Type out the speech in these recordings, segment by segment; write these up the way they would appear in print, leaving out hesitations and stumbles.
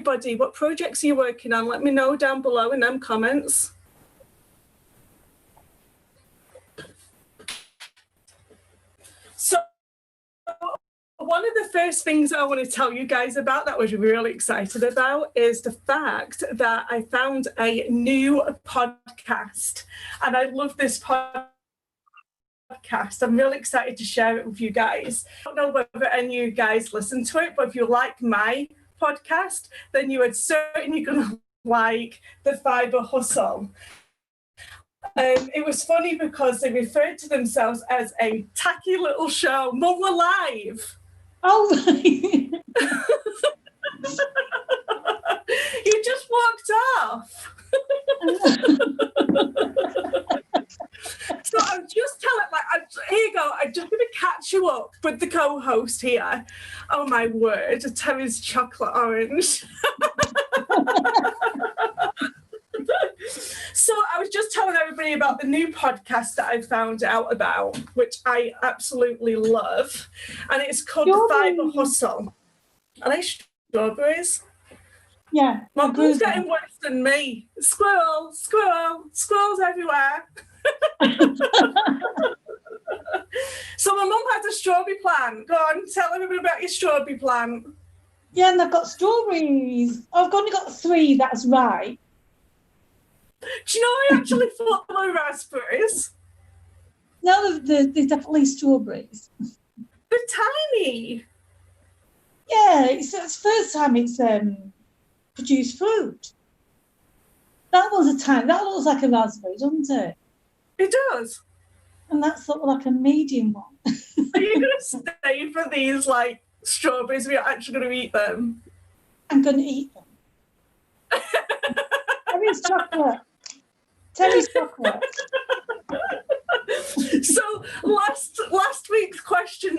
everybody, what projects are you working on? Let me know down below in them comments. So one of the first things I want to tell you guys about that I was really excited about is the fact that I found a new podcast, and I love this podcast. I'm really excited to share it with you guys. I don't know whether any of you guys listen to it, but if you like my podcast, then you are certainly going to like the Fibre Hustle. It was funny because they referred to themselves as a tacky little show, Mum Alive. Oh, right. You just walked off. So I'm just telling, here you go. I'm just going to catch you up with the co-host here. Oh my word, Terry's chocolate orange. So I was just telling everybody about the new podcast that I found out about, which I absolutely love, and it's called The Fibre Hustle. Are they strawberries? Yeah. My mum's getting worse than me. Squirrel, squirrel, squirrels everywhere. So my mum has a strawberry plant. Go on, tell everybody about your strawberry plant. Yeah, and I've got strawberries. I've only got 3, that's right. Do you know I actually thought they were raspberries? No, they're definitely strawberries. They're tiny. Yeah, it's the first time it's produced fruit. That looks like a raspberry, doesn't it? It does. And that's sort of like a medium one. Are you going to stay for these strawberries? We're actually going to eat them. I'm going to eat them. Terry's chocolate. Terry's chocolate. So last week's question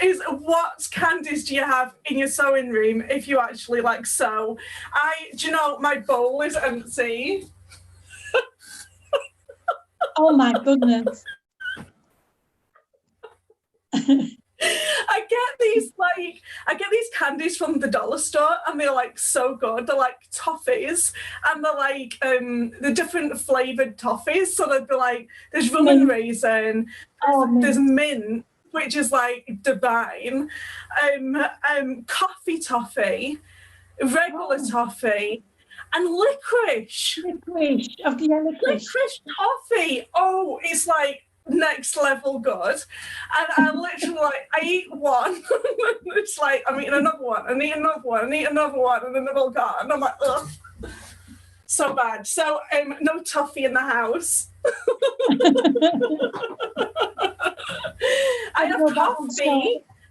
is what candies do you have in your sewing room if you actually sew? Do you know my bowl is empty. Oh my goodness. I get these candies from the dollar store, and they're so good. They're like toffees, and they're the different flavored toffees. So they'd be there's rum and raisin, there's mint, which is divine, coffee toffee, regular toffee, and licorice. Licorice. Licorice toffee. Oh, it's next level good. And I literally I eat one. It's I'm eating another one, and eat another one, and eat another one, and then they're all gone. And I'm like, ugh. So bad. So no toffee in the house. I have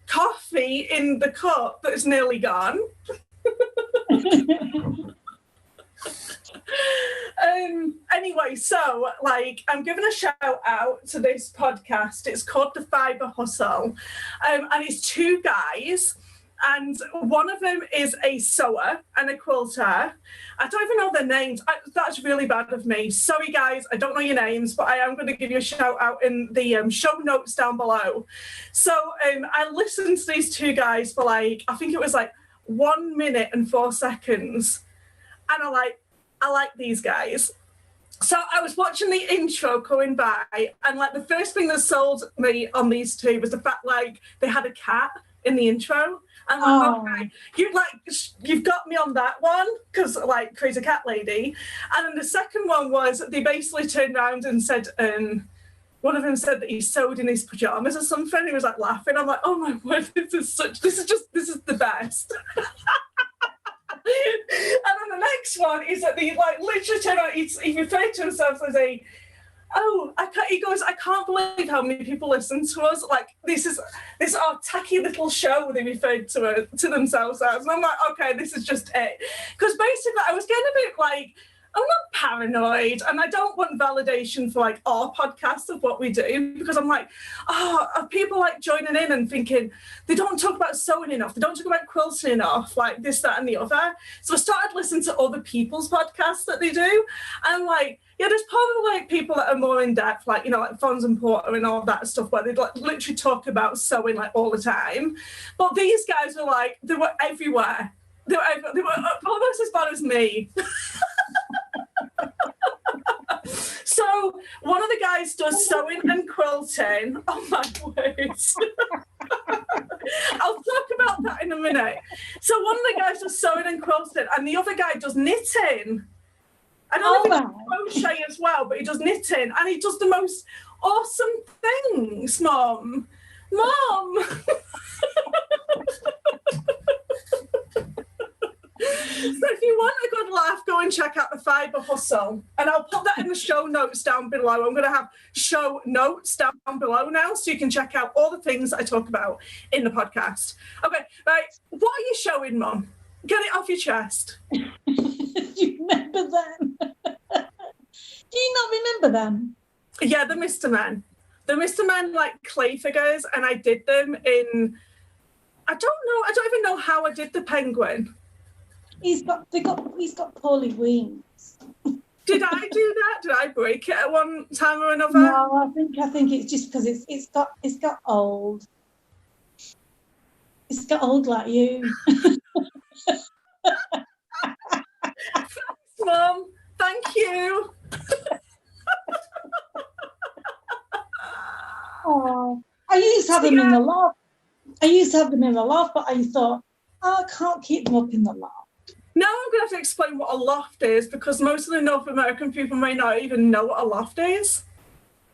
coffee in the cup that's nearly gone. Anyway, so I'm giving a shout out to this podcast. It's called The Fibre Hustle, and it's 2 guys, and one of them is a sewer and a quilter. I don't even know their names. That's really bad of me. Sorry guys, I don't know your names, but I am going to give you a shout out in the show notes down below. So I listened to these 2 guys for I think it was 1 minute and 4 seconds, and I like these guys. So I was watching the intro going by, and the first thing that sold me on these 2 was the fact they had a cat in the intro. And okay, you've got me on that one, because crazy cat lady. And then the second one was they basically turned around and said, one of them said that he sewed in his pajamas or something. He was laughing. I'm oh my word, this is the best. And then the next one is that they literally turn out, he referred to himself as he goes, I can't believe how many people listen to us. This is our tacky little show they referred to themselves as. And I'm okay, this is just it. Because basically I was getting a bit I'm not paranoid, and I don't want validation for our podcast of what we do, because I'm are people joining in and thinking they don't talk about sewing enough, they don't talk about quilting enough, this, that, and the other. So I started listening to other people's podcasts that they do, and yeah, there's probably people that are more in depth, Fons and Porter and all that stuff, where they literally talk about sewing all the time. But these guys were they were everywhere. They were almost as bad as me. So one of the guys does sewing and quilting. Oh my words. I'll talk about that in a minute. So one of the guys does sewing and quilting, and the other guy does knitting. I don't know if he does crochet as well, but he does knitting, and he does the most awesome things, Mum. So if you want a good laugh, go and check out the Fibre Hustle. And I'll put that in the show notes down below. I'm going to have show notes down below now so you can check out all the things I talk about in the podcast. Okay, right. What are you showing, Mum? Get it off your chest. Do you remember them? Do you not remember them? Yeah, the Mr. Men. The Mr. Men, like clay figures, and I did them in... I don't even know how I did the penguin. He's got poorly wings. Did I do that? Did I break it at one time or another? No, I think it's just because it's got old. It's got old like you. Thanks, Mum. Thank you. Oh, I used to have them in the loft. But I thought, I can't keep them up in the loft. Now I'm going to have to explain what a loft is, because most of the North American people may not even know what a loft is.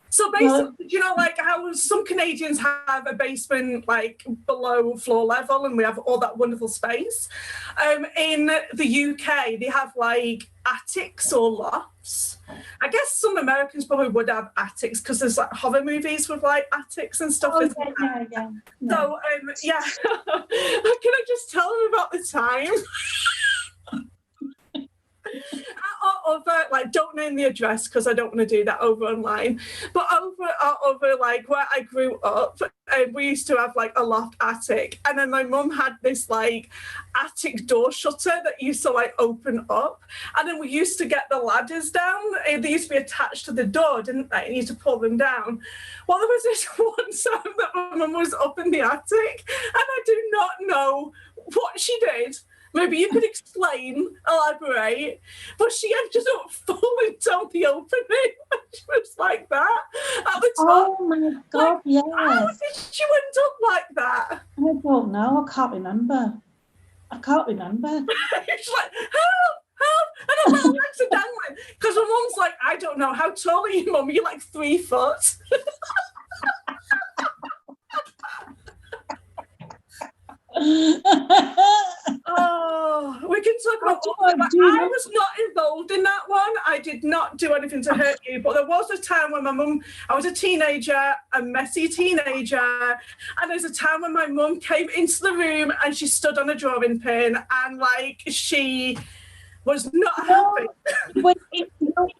So basically, you know, like how some Canadians have a basement like below floor level and we have all that wonderful space. In the UK, they have like attics or lofts. I guess some Americans probably would have attics because there's like horror movies with like attics and stuff. Yeah. So, yeah. Can I just tell them about the time? Like, don't name the address because I don't want to do that over online. But over like where I grew up, we used to have like a loft attic, and then my mum had this like attic door shutter that used to like open up, and then we used to get the ladders down. They used to be attached to the door, didn't they? And you used to pull them down. Well, there was this one time that my mum was up in the attic, and I do not know what she did. Maybe you could explain, elaborate. But she ended up falling down the opening. She was like that at the top. Oh my God, like, yes. How did she end up like that? I don't know. I can't remember. She's like, help. And I'm like, accidentally. Because my mum's like, I don't know. How tall are you, Mum? You're like 3 foot. Oh, we can talk about all that. I was not involved in that one. I did not do anything to hurt you, but there was a time when I was a teenager, a messy teenager, and there's a time when my mum came into the room and she stood on a drawing pin and like she was not happy. It was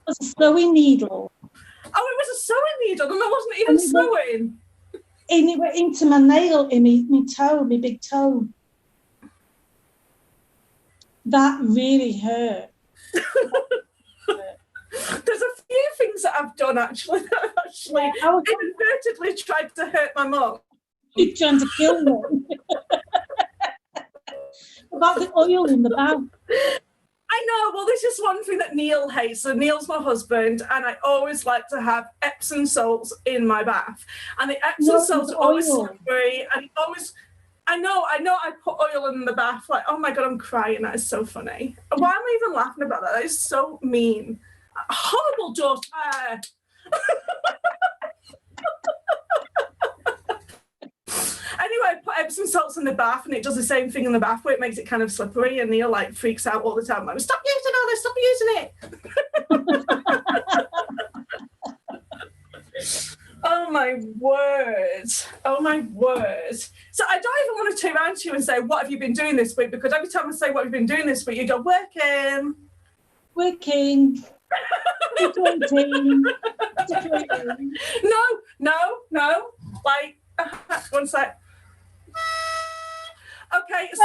a sewing needle. Oh, it was a sewing needle and I wasn't even sewing. And it went into my nail, in my toe, my big toe. That really hurt. There's a few things that I've done actually that I've actually inadvertently tried to hurt my mum. You're trying to kill me. About the oil in the bath. I know. Well, this is one thing that Neil hates. So Neil's my husband, and I always like to have Epsom salts in my bath. And the Epsom salts are always slippery, and I know, I put oil in the bath. Like, oh my God, I'm crying. That is so funny. Why am I even laughing about that? That is so mean. Horrible daughter. Anyway, I put Epsom salts in the bath and it does the same thing in the bath where it makes it kind of slippery, and Neil like freaks out all the time. I'm like, stop using all this, stop using it. Oh my word. Oh my word. So I don't even want to turn around to you and say, what have you been doing this week? Because every time I say what have you been doing this week, you go, working. No. Like, one sec. Okay, so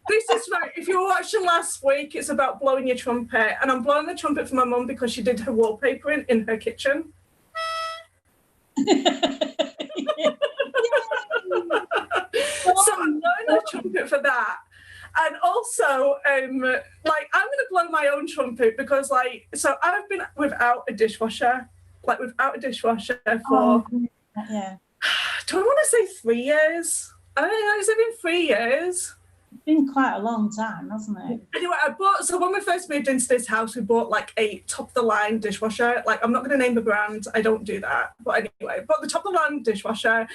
this is right. If you were watching last week, it's about blowing your trumpet, and I'm blowing the trumpet for my mum because she did her wallpapering in her kitchen. So I'm not a trumpet for that. And also, I'm going to blow my own trumpet because, so I've been without a dishwasher for, do I want to say 3 years? I don't know, has it been 3 years? It's been quite a long time, hasn't it? Anyway, when we first moved into this house, we bought a top-of-the-line dishwasher. I'm not going to name the brand, I don't do that. But anyway, bought the top-of-the-line dishwasher,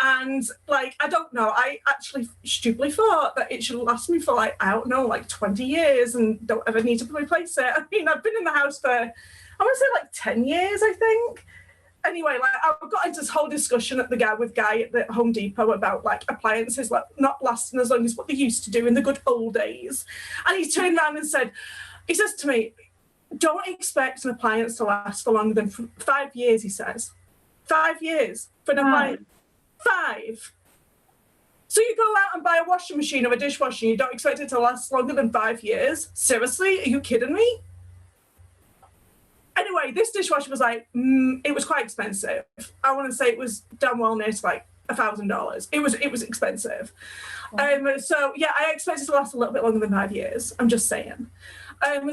and I don't know, I actually stupidly thought that it should last me for 20 years and don't ever need to replace it. I mean, I've been in the house for, I want to say 10 years, I think. Anyway, I got into this whole discussion with Guy at the Home Depot about appliances not lasting as long as what they used to do in the good old days. And he turned around and he says to me, don't expect an appliance to last for longer than 5 years, he says. 5 years for an appliance. 5. So you go out and buy a washing machine or a dishwasher and you don't expect it to last longer than 5 years? Seriously? Are you kidding me? Anyway, this dishwasher was it was quite expensive. I want to say it was damn well near to $1,000. It was expensive. Wow. So yeah, I expect it to last a little bit longer than 5 years. I'm just saying.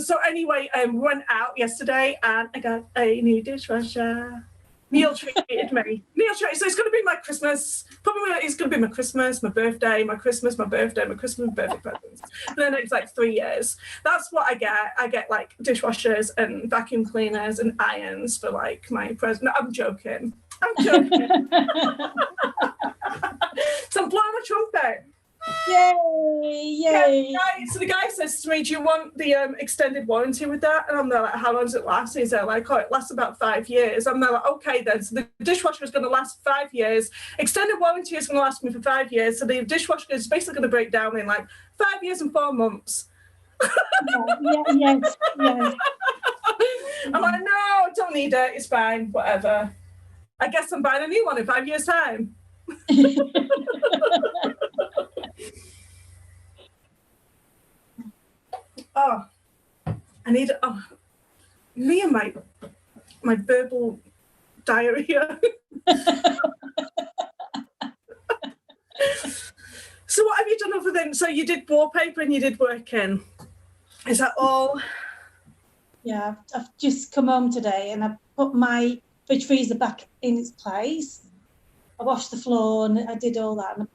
So anyway, we went out yesterday and I got a new dishwasher. Neil treated me. So it's going to be my Christmas. Probably it's going to be my Christmas, my birthday, my Christmas, my birthday, my Christmas, my birthday presents. And then it's 3 years. That's what I get. I get dishwashers and vacuum cleaners and irons for my present. No, I'm joking. So I'm blowing my trumpet. Yay! Yeah, so the guy says to me, do you want the extended warranty with that? And I'm there how long does it last? And he's there it lasts about 5 years. I'm there okay then. So the dishwasher is going to last 5 years. Extended warranty is going to last me for 5 years. So the dishwasher is basically going to break down in 5 years and 4 months. Yes. I'm no, don't need it. It's fine, whatever. I guess I'm buying a new one in 5 years' time. Me and my verbal diarrhea. So what have you done other than, so you did wallpaper and you did working? Is that all? Yeah, I've just come home today and I put my fridge freezer back in its place. I washed the floor and I did all that, and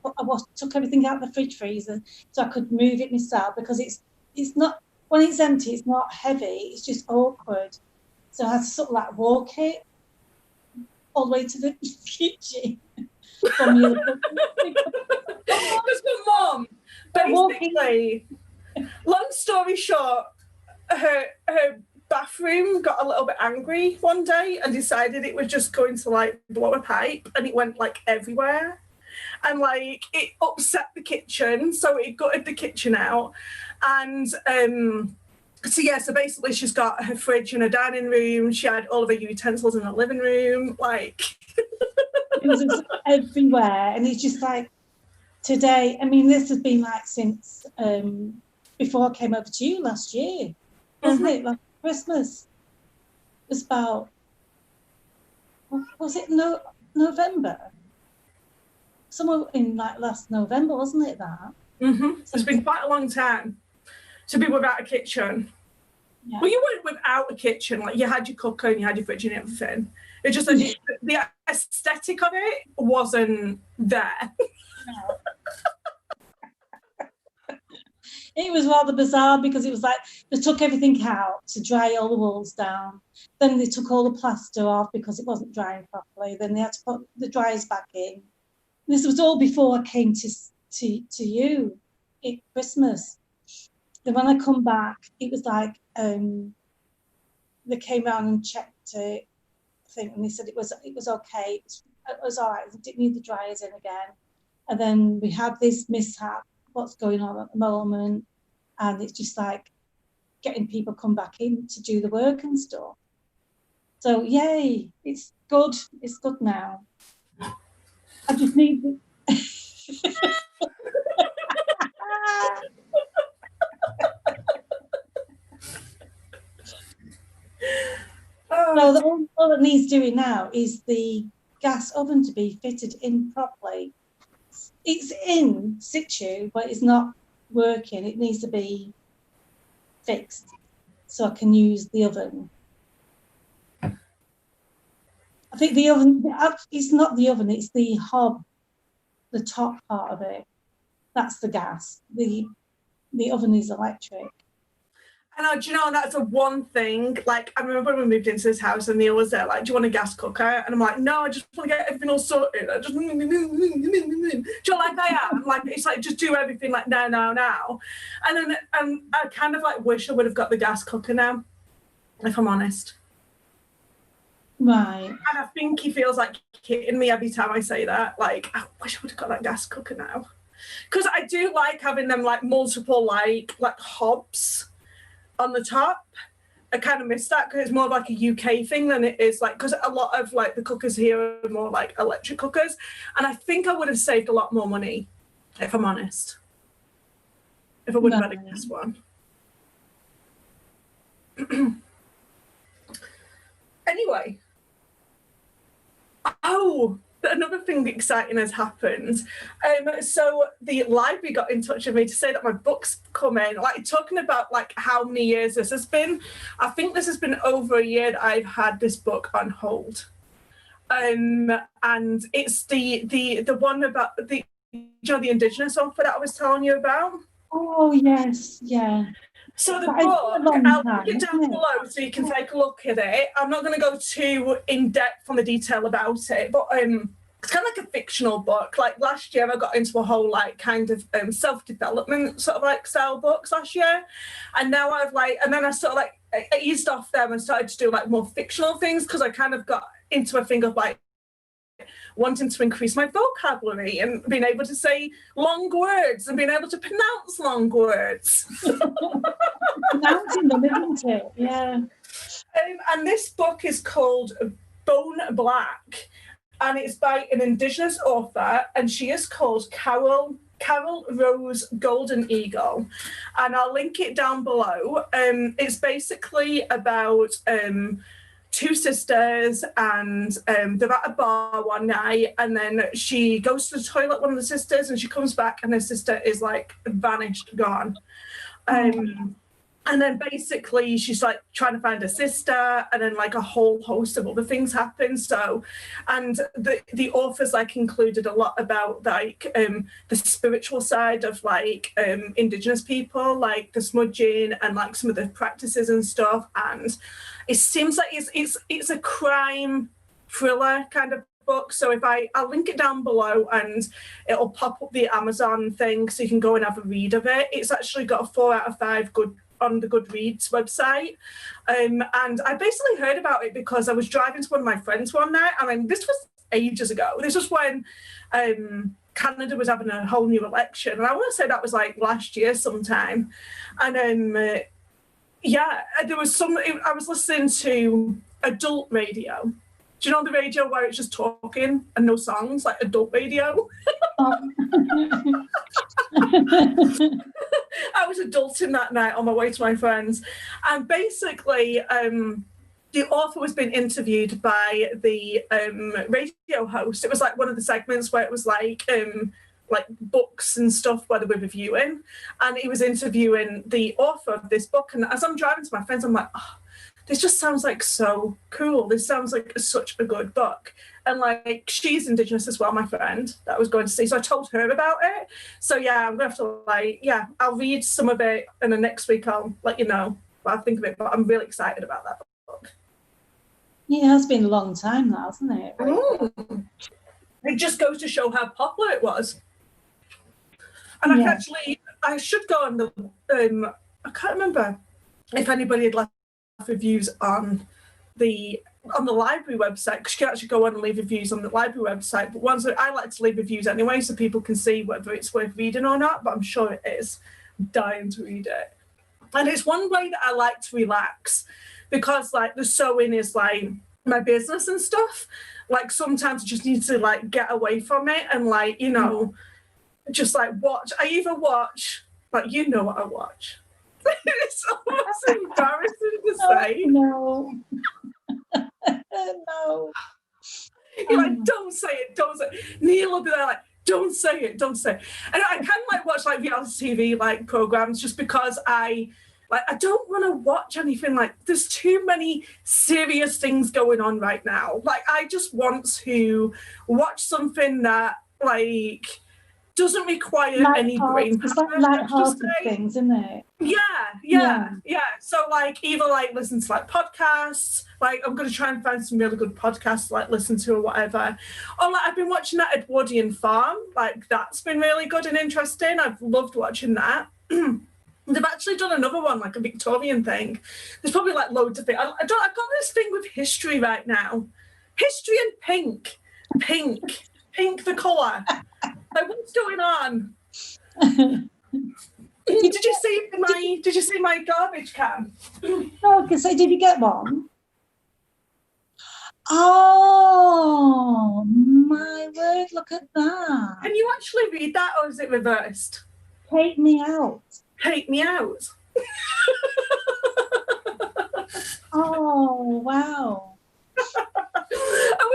took everything out of the fridge freezer so I could move it myself, because it's not, when it's empty, it's not heavy, it's just awkward. So I had to sort of walk it all the way to the kitchen. Because my mum, basically, long story short, her bathroom got a little bit angry one day and decided it was just going to blow a pipe, and it went everywhere, and it upset the kitchen, so it gutted the kitchen out. And so basically she's got her fridge in her dining room, she had all of her utensils in her living room, it was just everywhere. And it's just today, I mean, this has been since before I came over to you last year, wasn't it? Christmas. It was about, was it November? Somewhere in last November, wasn't it that? Mm-hmm. It's been quite a long time to be without a kitchen. Yeah. Well, you weren't without a kitchen. You had your cooker and you had your fridge and everything. It just, the aesthetic of it wasn't there. No. It was rather bizarre, because it was they took everything out to dry all the walls down. Then they took all the plaster off because it wasn't drying properly. Then they had to put the dryers back in. And this was all before I came to you at Christmas. Then when I come back, it was they came around and checked it, and they said it was okay. It was all right. They didn't need the dryers in again. And then we had this mishap, what's going on at the moment, and it's just getting people come back in to do the work and stuff. So yay, it's good now. I just need So all that needs doing now is the gas oven to be fitted in properly. it's in situ, but it's not working. It needs to be fixed so I can use the oven. I think the oven, it's not the oven, it's the hob, the top part of it. That's the gas. The oven is electric. And do you know, that's the one thing, like, I remember when we moved into this house and Neil was there, like, do you want a gas cooker? And I'm like, no, I just want to get everything all sorted. I just, do you know, like I am? Like, it's like, just do everything like now. And then I kind of like wish I would have got the gas cooker now, if I'm honest. Right. And I think he feels like hitting me every time I say that. Like, I wish I would have got that gas cooker now. Because I do like having them like multiple like hobs on the top. I kind of miss that because it's more like a UK thing than it is like, because a lot of like the cookers here are more like electric cookers, and I think I would have saved a lot more money, if I'm honest, if I would have had a gas one. Anyway, another thing exciting has happened. So the library got in touch with me to say that my book's come in, like talking about like how many years this has been. I think this has been over a year that I've had this book on hold. And it's the one about the Indigenous author that I was telling you about. Oh yes, yeah. So the book, I'll link it down below so you can take a look at it. I'm not going to go too in-depth on the detail about it, but it's kind of like a fictional book. Like last year I got into a whole like kind of self-development sort of like style books last year. And now and then I sort of like I eased off them and started to do like more fictional things because I kind of got into a thing of like wanting to increase my vocabulary and being able to say long words and being able to pronounce long words. Pronouncing them, isn't it? Yeah. And this book is called Bone Black, and it's by an Indigenous author, and she is called Carol Rose Golden Eagle, and I'll link it down below. It's basically about two sisters, and they're at a bar one night, and then she goes to the toilet, one of the sisters, and she comes back and her sister is like vanished, gone. And then basically she's like trying to find her sister, and then like a whole host of other things happen. So, and the authors like included a lot about like the spiritual side of like Indigenous people, like the smudging and like some of the practices and stuff. And it seems like it's a crime thriller kind of book. So I'll link it down below and it'll pop up the Amazon thing so you can go and have a read of it. It's actually got a 4 out of 5 good on the Goodreads website. And I basically heard about it because I was driving to one of my friends one night. I mean, this was ages ago. This was when Canada was having a whole new election. And I want to say that was like last year sometime. And there was I was listening to adult radio. Do you know the radio where it's just talking and no songs, like adult radio? I was adulting that night on my way to my friends. And basically, the author was being interviewed by the radio host. It was like one of the segments where it was like books and stuff where they were reviewing. And he was interviewing the author of this book. And as I'm driving to my friends, I'm like, oh, this just sounds like so cool. This sounds like such a good book. And like, she's Indigenous as well, my friend that I was going to see. So I told her about it. So yeah, I'm going to have to I'll read some of it. And then next week I'll let you know what I think of it. But I'm really excited about that book. Yeah, it has been a long time now, hasn't it? It just goes to show how popular it was. And I should go on the, I can't remember if anybody had left reviews on the library website, because you can actually go on and leave reviews on the library website. But ones that I like to leave reviews anyway, so people can see whether it's worth reading or not. But I'm sure it is. I'm dying to read it. And it's one way that I like to relax, because like the sewing is like my business and stuff. Like sometimes I just need to like get away from it and like, you know, just like watch. I either watch, like, you know what I watch. It's almost embarrassing to say. No. No. You're like, don't say it. Neil will be there like, Don't say it. Don't say it. And I can like watch like reality TV like programs just because I don't want to watch anything like there's too many serious things going on right now. Like I just want to watch something that like doesn't require any brain power. It's like light-hearted things, isn't it? Yeah. So like either like listen to like podcasts, like I'm going to try and find some really good podcasts to like listen to or whatever. Or like I've been watching that Edwardian Farm, like that's been really good and interesting. I've loved watching that. They've actually done another one, like a Victorian thing. There's probably like loads of things. I've got this thing with history right now. History and pink the colour. Like what's going on? Did you see my garbage can? Oh, okay, so did you get one? Oh my word, look at that. Can you actually read that or is it reversed? Take me out. Take me out. Oh wow. I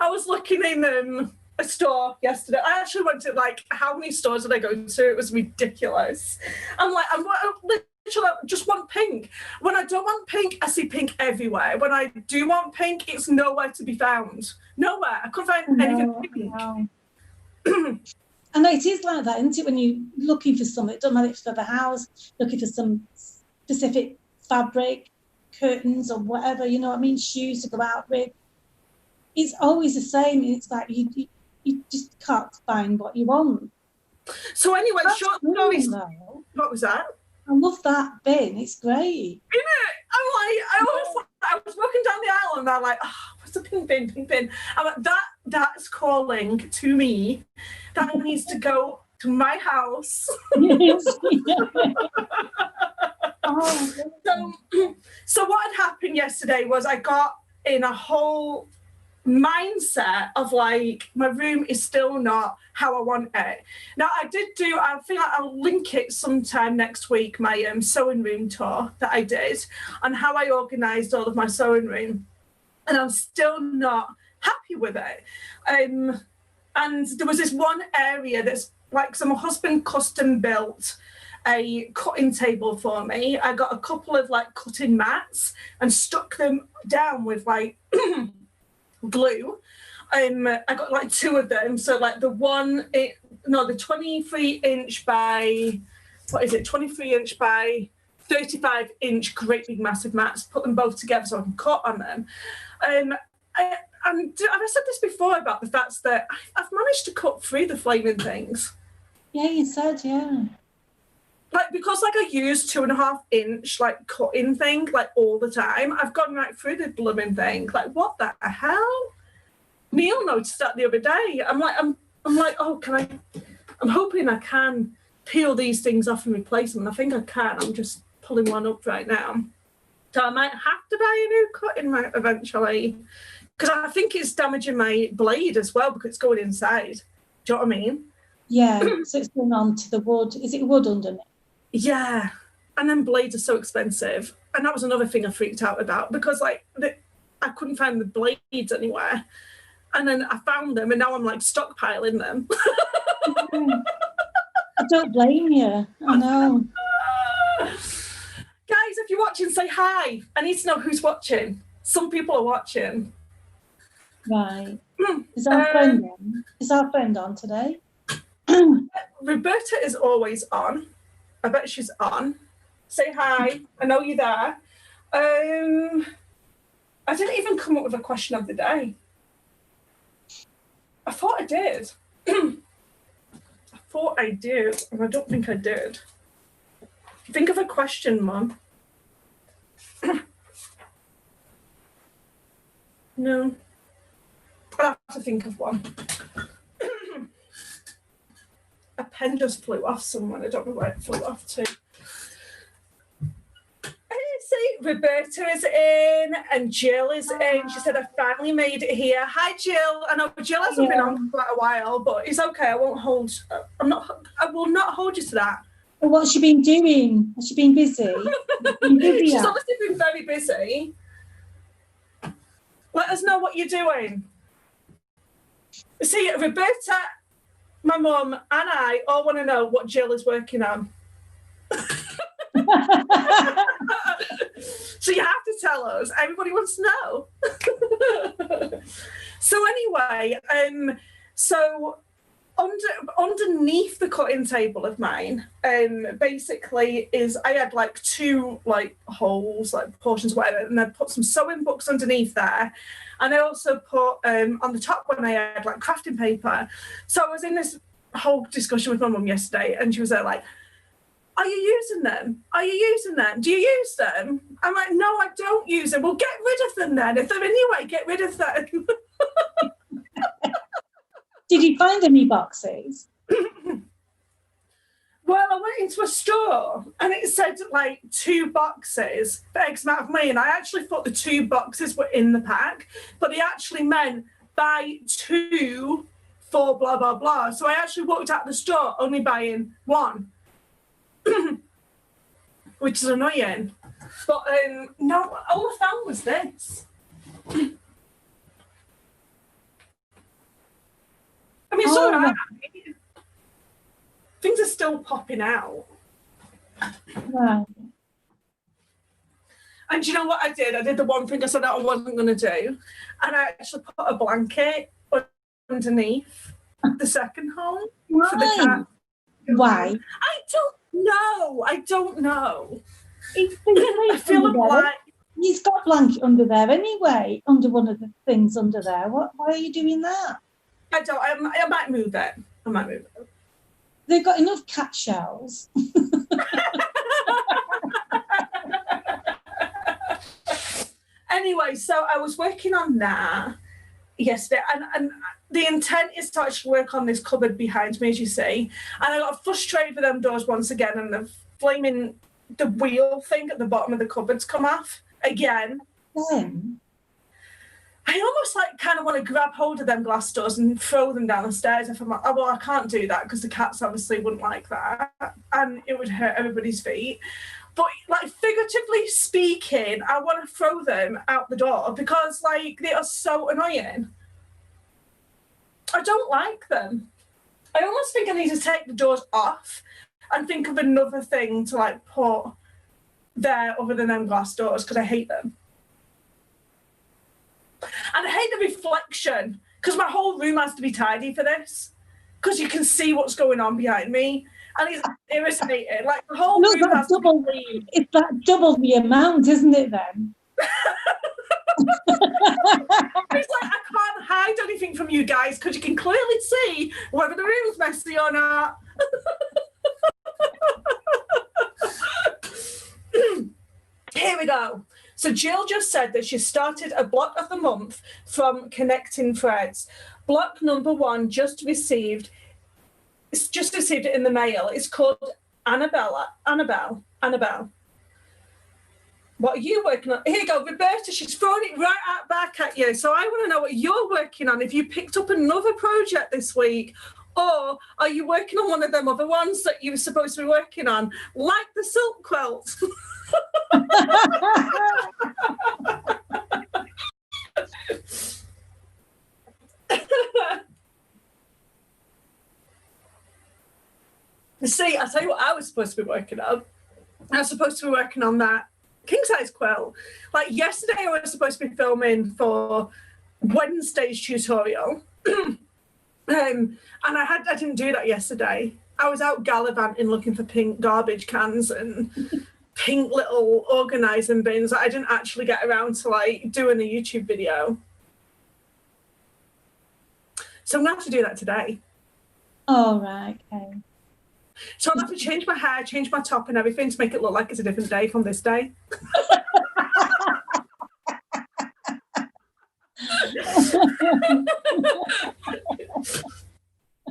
was looking in a store yesterday. I actually went to like how many stores did I go to? It was ridiculous. I'm like, I literally just want pink. When I don't want pink, I see pink everywhere. When I do want pink, it's nowhere to be found. Nowhere. I couldn't find anything pink. Wow. I know it is like that, isn't it? When you're looking for something, it doesn't matter if it's for the house, looking for some specific fabric, curtains or whatever, you know what I mean, shoes to go out with. It's always the same. It's like you just can't find what you want. So anyway, short story. What was that? I love that bin. It's great. Isn't it? I was walking down the aisle and I'm like, oh, what's the pink bin? I'm like, that's calling to me. That needs to go to my house. So what had happened yesterday was I got in a whole mindset of like my room is still not how I want it. Now I think I'll link it sometime next week, my sewing room tour that I did on how I organised all of my sewing room, and I'm still not happy with it. And there was this one area that's like, so my husband custom built a cutting table for me. I got a couple of like cutting mats and stuck them down with like glue. I got like two of them. So like the 23-inch by, 23-inch by 35-inch great big massive mats, put them both together so I can cut on them. And have I said this before about the fact that I've managed to cut through the flaming things? Yeah, you said, yeah. Like, because like I use 2.5-inch like cutting thing like all the time, I've gone right through the blooming thing. Like, what the hell? Neil noticed that the other day. I'm like, oh, I'm hoping I can peel these things off and replace them. And I think I can. I'm just pulling one up right now. So I might have to buy a new cutting mat eventually, because I think it's damaging my blade as well because it's going inside. Do you know what I mean? Yeah, so it's going on to the wood. Is it wood underneath? Yeah, and then blades are so expensive. And that was another thing I freaked out about because like I couldn't find the blades anywhere. And then I found them and now I'm like stockpiling them. I don't blame you. I know. Guys, if you're watching, say hi. I need to know who's watching. Some people are watching. Right. Is our friend on today? Roberta is always on. I bet she's on. Say hi. I know you're there. I didn't even come up with a question of the day. I thought I did. And I don't think I did. Think of a question, Mum. No. I'll have to think of one. A pen just flew off somewhere. I don't know where it flew off to. See, Roberta is in and Jill is in. She said, I finally made it here. Hi, Jill. I know Jill hasn't been on for quite a while, but it's okay. I will not hold you to that. Well, what's she been doing? Has she been busy? She's obviously been very busy. Let us know what you're doing. See, Roberta my mum and I all want to know what Jill is working on. So you have to tell us. Everybody wants to know. So anyway, so underneath the cutting table of mine, basically is I had like two like holes, like portions, whatever, and I put some sewing books underneath there. And I also put on the top one I had like crafting paper. So I was in this whole discussion with my mum yesterday, and she was there like, are you using them? Are you using them? Do you use them? I'm like, no, I don't use them. Well, get rid of them then. If they're anyway, get rid of them. Did you find any boxes? Well, I went into a store and it said like 2 boxes for X amount of money. And I actually thought the 2 boxes were in the pack, but they actually meant buy 2 for blah, blah, blah. So I actually walked out the store only buying 1. Which is annoying, but no, all I found was this. I mean, it's all right. Things are still popping out. Wow. And you know what I did? I did the one thing I said that I wasn't going to do, and I actually put a blanket underneath the second hole for the cat. Why? I don't know. I feel like he's got blanket under there anyway, under one of the things under there. Why are you doing that? I don't. I might move it. They've got enough cat shells. Anyway, so I was working on that yesterday, and the intent is to actually work on this cupboard behind me, as you see. And I got frustrated with them doors once again, and the wheel thing at the bottom of the cupboard's come off again. I almost like kind of want to grab hold of them glass doors and throw them down the stairs. If I'm like, oh, well, I can't do that because the cats obviously wouldn't like that, and it would hurt everybody's feet. But like figuratively speaking, I want to throw them out the door because like they are so annoying. I don't like them. I almost think I need to take the doors off and think of another thing to like put there other than them glass doors because I hate them. And I hate the reflection because my whole room has to be tidy for this because you can see what's going on behind me. And it's irritating. Like the whole room has to be clean. It's that double the amount, isn't it then? It's like I can't hide anything from you guys because you can clearly see whether the room's messy or not. Here we go. So Jill just said that she started a block of the month from Connecting Threads. Block number 1 just received it in the mail. It's called Annabelle. What are you working on? Here you go, Roberta. She's throwing it right back at you. So I want to know what you're working on. If you picked up another project this week, or are you working on one of them other ones that you were supposed to be working on, like the silk quilt? See, I'll tell you what I was supposed to be working on. I was supposed to be working on that king-size quilt. Like yesterday I was supposed to be filming for Wednesday's tutorial. And I didn't do that yesterday. I was out gallivanting looking for pink garbage cans and pink little organising bins that I didn't actually get around to like doing a YouTube video. So I'm going to have to do that today. Oh, right, okay. So I'll have to change my hair, change my top and everything to make it look like it's a different day from this day.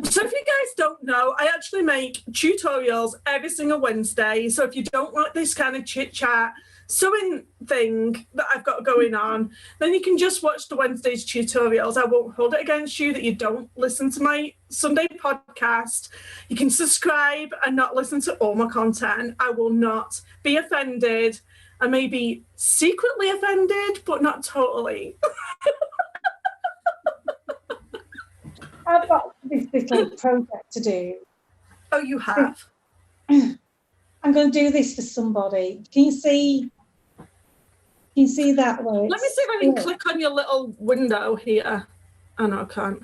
So if you guys don't know, I actually make tutorials every single Wednesday. So if you don't like this kind of chit-chat sewing thing that I've got going on, then you can just watch the Wednesday's tutorials. I won't hold it against you that you don't listen to my Sunday podcast. You can subscribe and not listen to all my content. I will not be offended. I may be secretly offended, but not totally. I've got this little project to do. Oh, you have? I'm going to do this for somebody. Can you see that? Let me see if I can click on your little window here. Oh, no, I can't.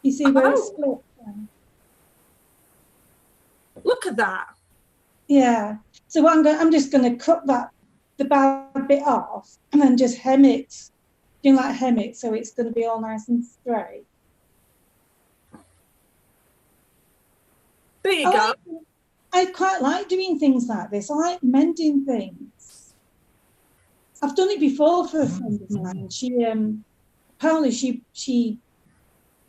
You see where it's split? Look at that. Yeah. So what I'm just going to cut the bad bit off and then just hem it. Hem it so it's going to be all nice and straight. There you go. I quite like doing things like this. I like mending things. I've done it before for a friend of mine. She apparently she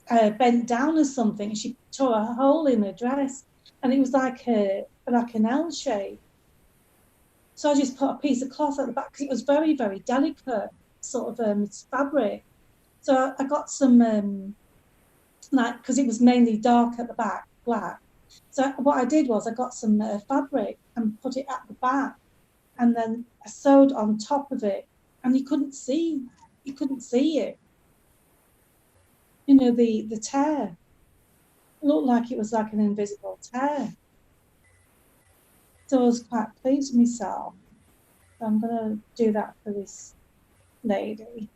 bent down or something. She tore a hole in her dress, and it was like an L shape. So I just put a piece of cloth at the back because it was very, very delicate sort of fabric. So I got some because it was mainly dark at the back, black. So what I did was I got some fabric and put it at the back, and then I sewed on top of it, and you couldn't see it. You know, the tear. It looked like it was like an invisible tear. So I was quite pleased with myself. So I'm going to do that for this lady.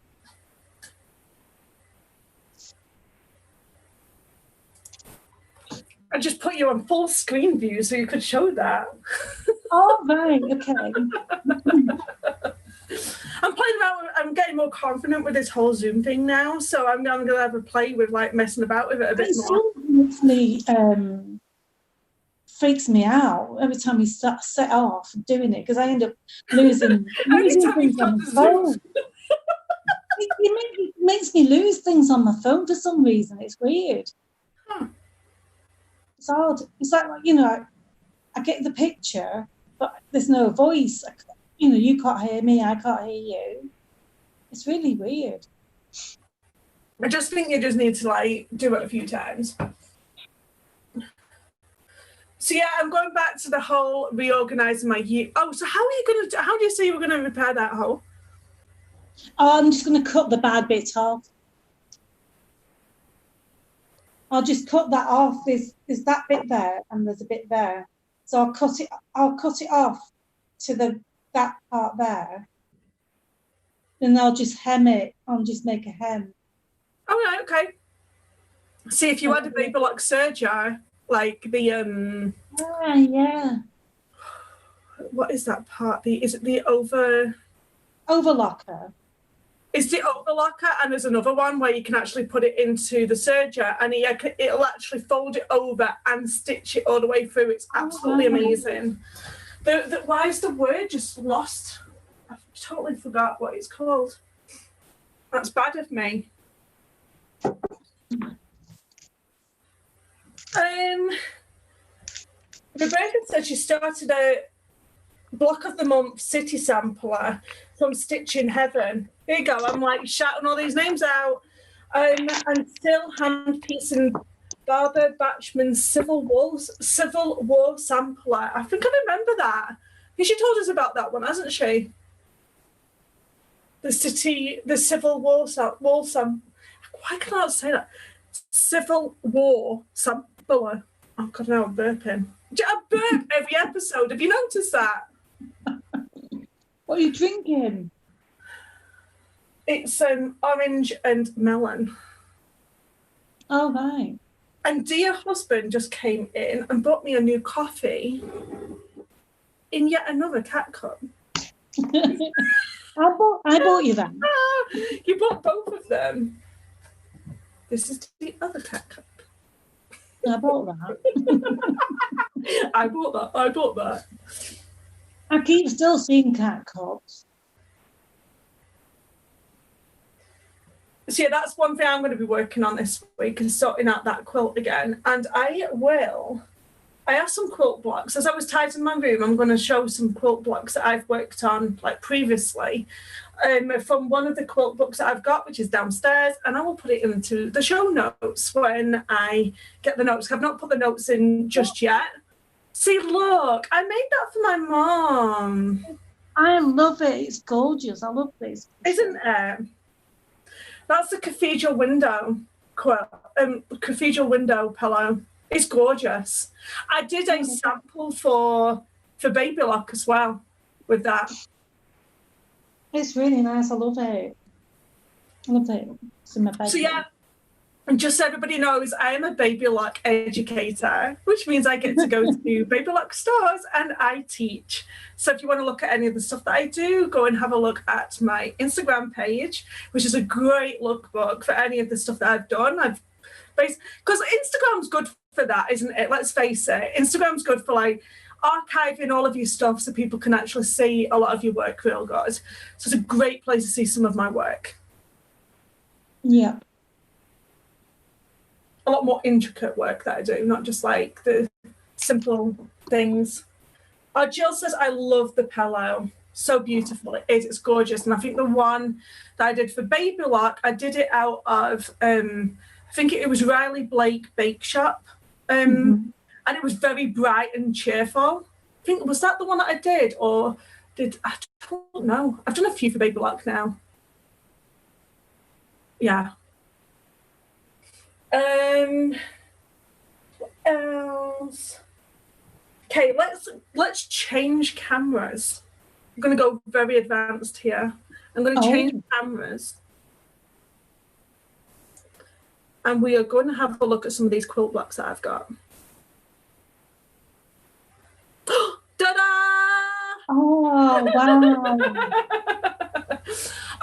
I just put you on full screen view so you could show that. Oh, right, okay. I'm playing about. I'm getting more confident with this whole Zoom thing now, so I'm going to have a play with like messing about with it a bit more. It actually freaks me out every time you set off doing it because I end up losing things on the phone. It makes me lose things on my phone for some reason. It's weird. Huh. It's odd. It's like, you know, I get the picture, but there's no voice. You know, you can't hear me, I can't hear you. It's really weird. I just think you just need to like do it a few times. So yeah, I'm going back to the whole reorganizing my year. Oh, so how do you say you were going to repair that hole? Oh, I'm just going to cut the bad bit off. I'll just cut that off. There's that bit there and there's a bit there. So I'll cut it off to that part there. Then I'll just hem it. I'll just make a hem. All right, okay. See, if you had a baby lock serger, like the yeah. What is that part? Is it the overlocker? It's the overlocker, and there's another one where you can actually put it into the serger, and it'll actually fold it over and stitch it all the way through. It's absolutely amazing. Why is the word just lost? I've totally forgot what it's called. That's bad of me. Rebecca said she started a block of the month city sampler from Stitching Heaven. Here you go. I'm like shouting all these names out. And still hand piecing Barbara Batchman's Civil War sampler. I think I remember that. She told us about that one, hasn't she? The Civil War sampler. Why can I not say that? Civil War sampler. Oh God, now I'm burping. I burp every episode. Have you noticed that? What are you drinking? It's orange and melon. Oh, right. And dear husband just came in and bought me a new coffee in yet another cat cup. I bought you that. You bought both of them. This is the other cat cup. I bought that. I bought that. I keep still seeing cat cups. So yeah, that's one thing I'm going to be working on this week and sorting out that quilt again. And I have some quilt blocks. As I was tidying my room, I'm going to show some quilt blocks that I've worked on like previously from one of the quilt books that I've got, which is downstairs. And I will put it into the show notes when I get the notes. I've not put the notes in just yet. See, look, I made that for my mom. I love it. It's gorgeous. I love this. Isn't it? That's the cathedral window. cathedral window pillow. It's gorgeous. I did a sample for Baby Lock as well with that. It's really nice. I love it. I love it. It's in my bedroom. So yeah, and just so everybody knows, I am a Baby Lock educator, which means I get to go to Baby Lock stores and I teach. So if you want to look at any of the stuff that I do, go and have a look at my Instagram page, which is a great lookbook for any of the stuff that I've done. Because Instagram's good for that, isn't it? Let's face it. Instagram's good for like archiving all of your stuff so people can actually see a lot of your work real good. So it's a great place to see some of my work. Yeah. A lot more intricate work that I do, not just like the simple things. Jill says, I love the pillow. So beautiful it is. It's gorgeous. And I think the one that I did for Baby Lock, I did it out of, I think it was Riley Blake Bake Shop. And it was very bright and cheerful. I think, was that the one that I did? Or I don't know. I've done a few for Baby Lock now. Yeah. What else? Okay, let's change cameras. I'm going to go very advanced here. I'm going to change cameras. And we are going to have a look at some of these quilt blocks that I've got. Ta-da! Oh, wow.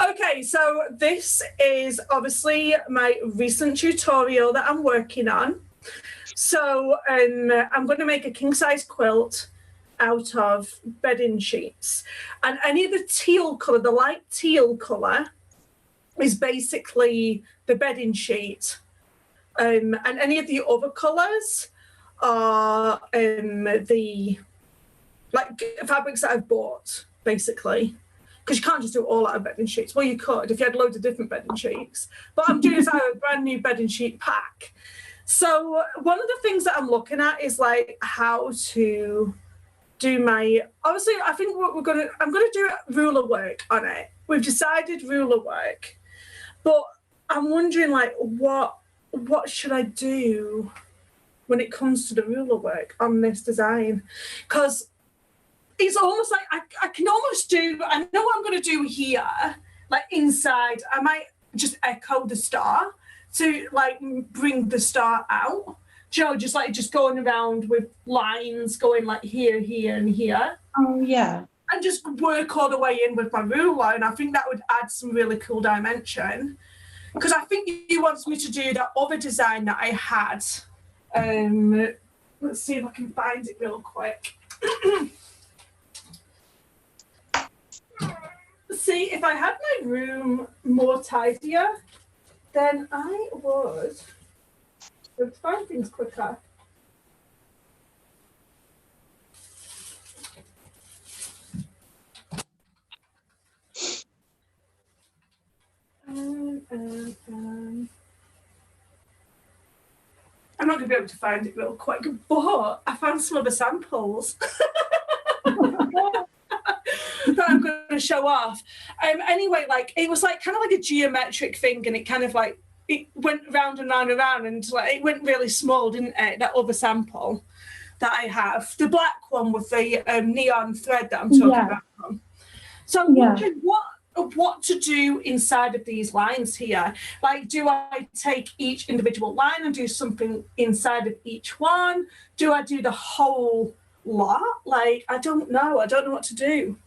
Okay, so this is obviously my recent tutorial that I'm working on. So I'm going to make a king-size quilt out of bedding sheets. And any of the teal colour, the light teal colour, is basically the bedding sheet. And any of the other colours are the fabrics that I've bought, basically. Because you can't just do it all out of bedding sheets. Well, you could if you had loads of different bedding sheets. But I'm doing this out of a brand new bedding sheet pack. So one of the things that I'm looking at is like how to do my, obviously I think I'm going to do ruler work on it. We've decided ruler work. But I'm wondering like what should I do when it comes to the ruler work on this design? Because it's almost like I can almost do, I know what I'm going to do here, like inside, I might just echo the star to like bring the star out. Do you know, just going around with lines going like here, here, and here. Oh, yeah. And just work all the way in with my ruler. And I think that would add some really cool dimension. Because I think he wants me to do that other design that I had. Let's see if I can find it real quick. See, if I had my room more tidier, then I would find things quicker. I'm not going to be able to find it real quick, but I found some of the samples that I'm going to show off. Anyway, like it was like kind of like a geometric thing, and it kind of like it went round and round and round, and like it went really small, didn't it? That other sample that I have, the black one with the neon thread that I'm talking about. So I'm wondering what to do inside of these lines here. Like, do I take each individual line and do something inside of each one? Do I do the whole lot? Like, I don't know what to do.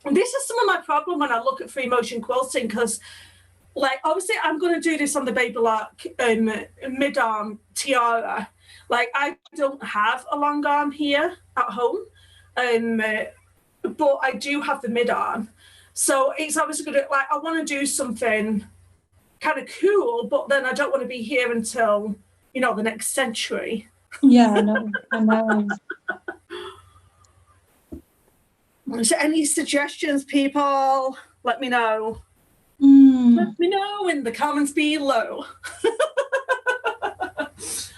And this is some of my problem when I look at free motion quilting, because like obviously I'm going to do this on the Baby Lock mid-arm tiara. Like I don't have a long arm here at home, but I do have the mid-arm. So it's obviously going to, like, I want to do something kind of cool, but then I don't want to be here until, you know, the next century. Yeah, I know. So any suggestions, people? Let me know. Let me know in the comments below.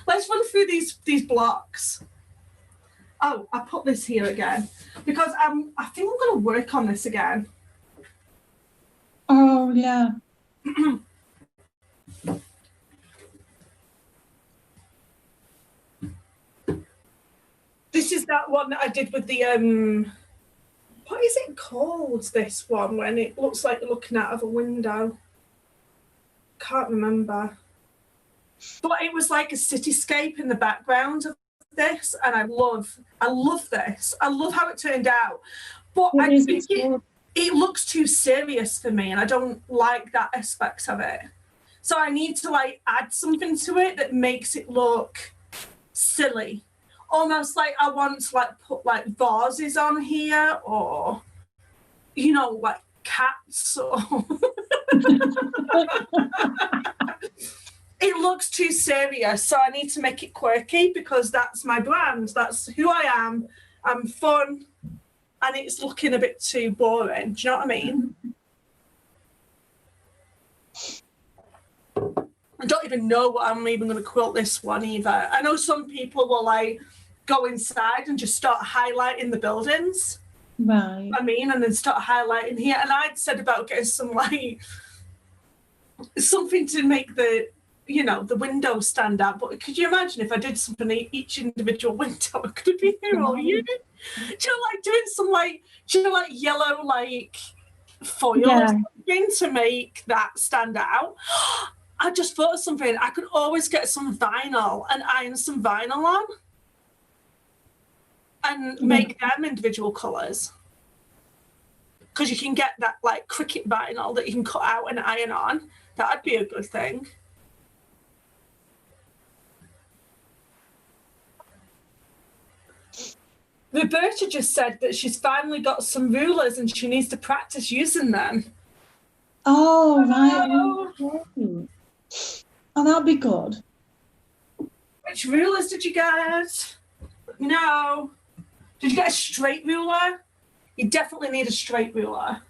Let's run through these blocks. Oh, I put this here again because I think I'm going to work on this again. Oh, yeah. that one that I did with the what is it called, this one, when it looks like you're looking out of a window? Can't remember. But it was like a cityscape in the background of this, and I love this. I love how it turned out. But I think it looks too serious for me, and I don't like that aspect of it. So I need to like add something to it that makes it look silly. Almost like I want to like put like vases on here, or you know, like cats, or it looks too serious, so I need to make it quirky because that's my brand. That's who I am. I'm fun, and it's looking a bit too boring. Do you know what I mean? I don't even know what I'm even going to quilt this one either. I know some people will like go inside and just start highlighting the buildings. Right. I mean, and then start highlighting here. And I'd said about getting some like something to make the, you know, the window stand out. But could you imagine if I did something each individual window? I could be here all year. Do you know, like doing some like, yellow like foil or something to make that stand out? I just thought of something. I could always get some vinyl and iron some vinyl on and make them individual colours. Because you can get that like cricket vinyl that you can cut out and iron on. That'd be a good thing. Roberta just said that she's finally got some rulers and she needs to practice using them. Oh, right. Oh, that'd be good. Which rulers did you get? Let me know. Did you get a straight ruler? You definitely need a straight ruler.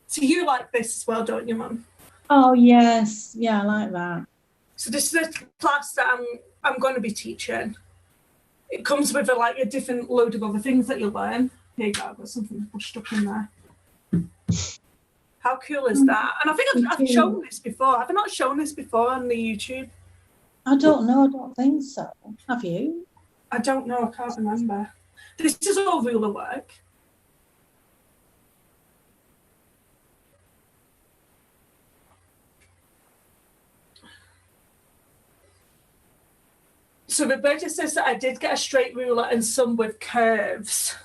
So you like this as well, don't you, Mum? Oh, yes. Yeah, I like that. So this is a class that I'm going to be teaching. It comes with a different load of other things that you learn. Here you go, I've got something stuck in there. How cool is that? And I think I've shown this before. Have I not shown this before on the YouTube? I don't know. I don't think so. Have you? I don't know. I can't remember. This is all ruler work. So Roberta says that I did get a straight ruler and some with curves.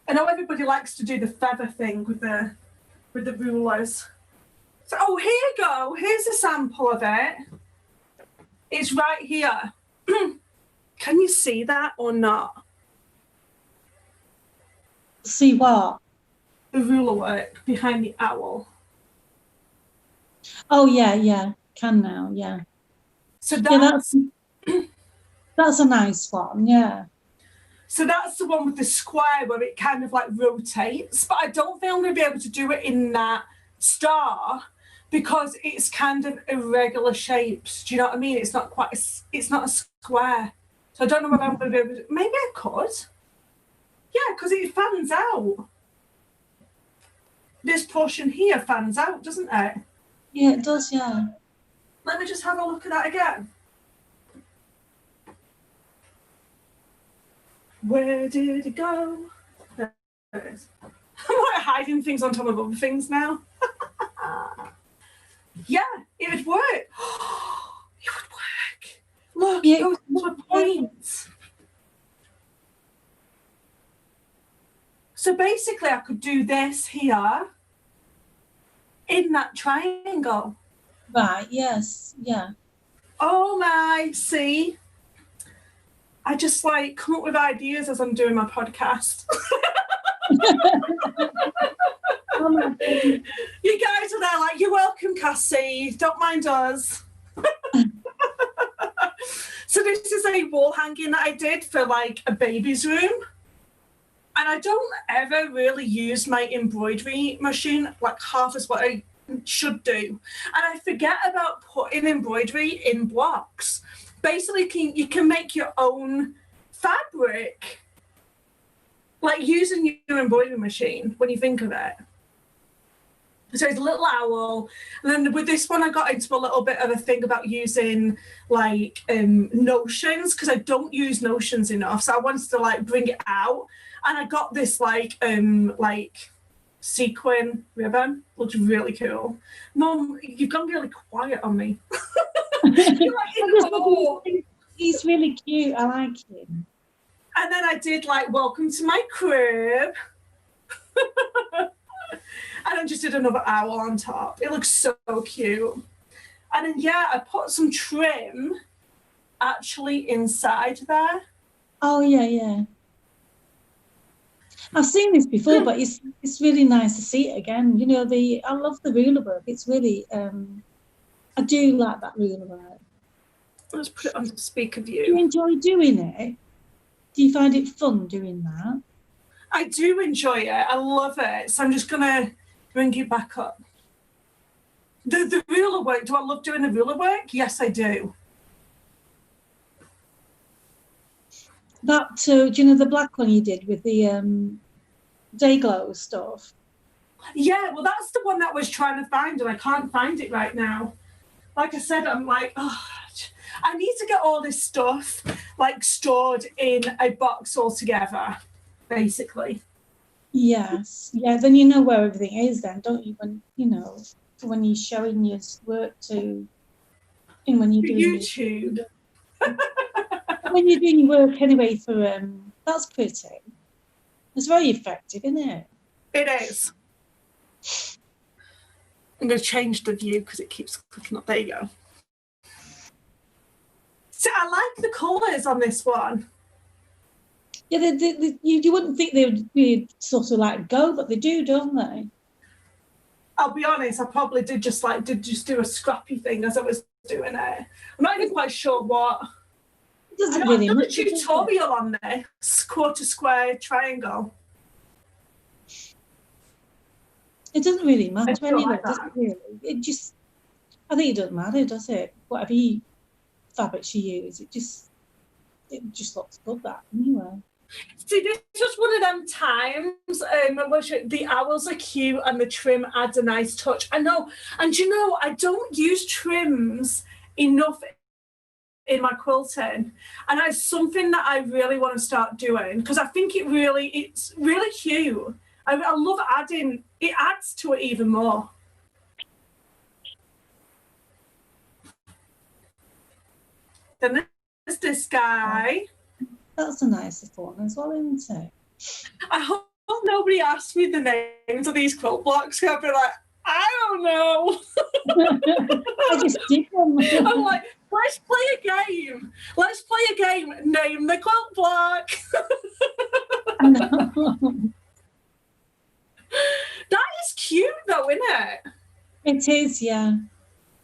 I know everybody likes to do the feather thing with the rulers. So, oh, here you go. Here's a sample of it. It's right here. Can you see that or not? See what? The ruler work behind the owl. Oh, yeah. Can now, yeah. So that's a nice one, yeah. So that's the one with the square where it kind of like rotates, but I don't think I'm going to be able to do it in that star because it's kind of irregular shapes. Do you know what I mean? It's not it's not a square. So I don't know whether I'm going to be able to, maybe I could. Yeah, because it fans out. This portion here fans out, doesn't it? Yeah, it does, yeah. Let me just have a look at that again. Where did it go? There it is. I'm like hiding things on top of other things now. Yeah, it would work. It would work. Look, it goes to a point. So basically I could do this here in that triangle. Right, yes, yeah. Oh my, see? I just like come up with ideas as I'm doing my podcast. Oh my goodness. You guys are there like, you're welcome, Cassie. Don't mind us. So this is a wall hanging that I did for like a baby's room. And I don't ever really use my embroidery machine like half as what I should do. And I forget about putting embroidery in blocks. Basically, you can make your own fabric, like using your embroidery machine when you think of it. So it's a little owl. And then with this one, I got into a little bit of a thing about using like notions, because I don't use notions enough. So I wanted to like bring it out. And I got this like sequin ribbon. Looks really cool. Mum, you've gone really quiet on me. You're like, he's really cute. I like him. And then I did like welcome to my crib. And I just did another owl on top. It looks so cute. And then, yeah, I put some trim actually inside there. Oh, yeah. I've seen this before, but it's really nice to see it again. You know, I love the ruler work. It's really, I do like that ruler work. Let's put it on the speaker Do view. you enjoy doing it? Do you find it fun doing that? I do enjoy it. I love it. So I'm just going to bring you back up. The ruler work, do I love doing the ruler work? Yes, I do. That, do you know the black one you did with the day glow stuff? Yeah, well, that's the one that I was trying to find, and I can't find it right now. Like I said, I'm like, oh, I need to get all this stuff like stored in a box altogether, basically. Yes, yeah. Then you know where everything is, then, don't you? When you're showing your work to, and when you're doing YouTube. When you're doing your work anyway for that's pretty. It's very effective, isn't it? It is. I'm going to change the view because it keeps clicking up. There you go. So I like the colours on this one. Yeah, you wouldn't think they would be sort of like go, but they do, don't they? I'll be honest, I probably did just do a scrappy thing as I was doing it. I'm not even quite sure what. I've done a tutorial on this quarter square triangle. It doesn't really matter anyway, does it really? I think it doesn't matter, does it? Whatever fabrics you use, it just looks good that anyway. See, this is one of them times which the owls are cute and the trim adds a nice touch. I know, and I don't use trims enough in my quilting, and it's something that I really want to start doing because I think it's really cute. I love adding, it adds to it even more. Then there's this guy. That's a nice one as well, isn't it? I hope nobody asks me the names of these quilt blocks. I'll be like, I don't know. I just did them. I'm like, let's play a game. Let's play a game. Name the quilt block. I know. That is cute though, isn't it? It is, yeah.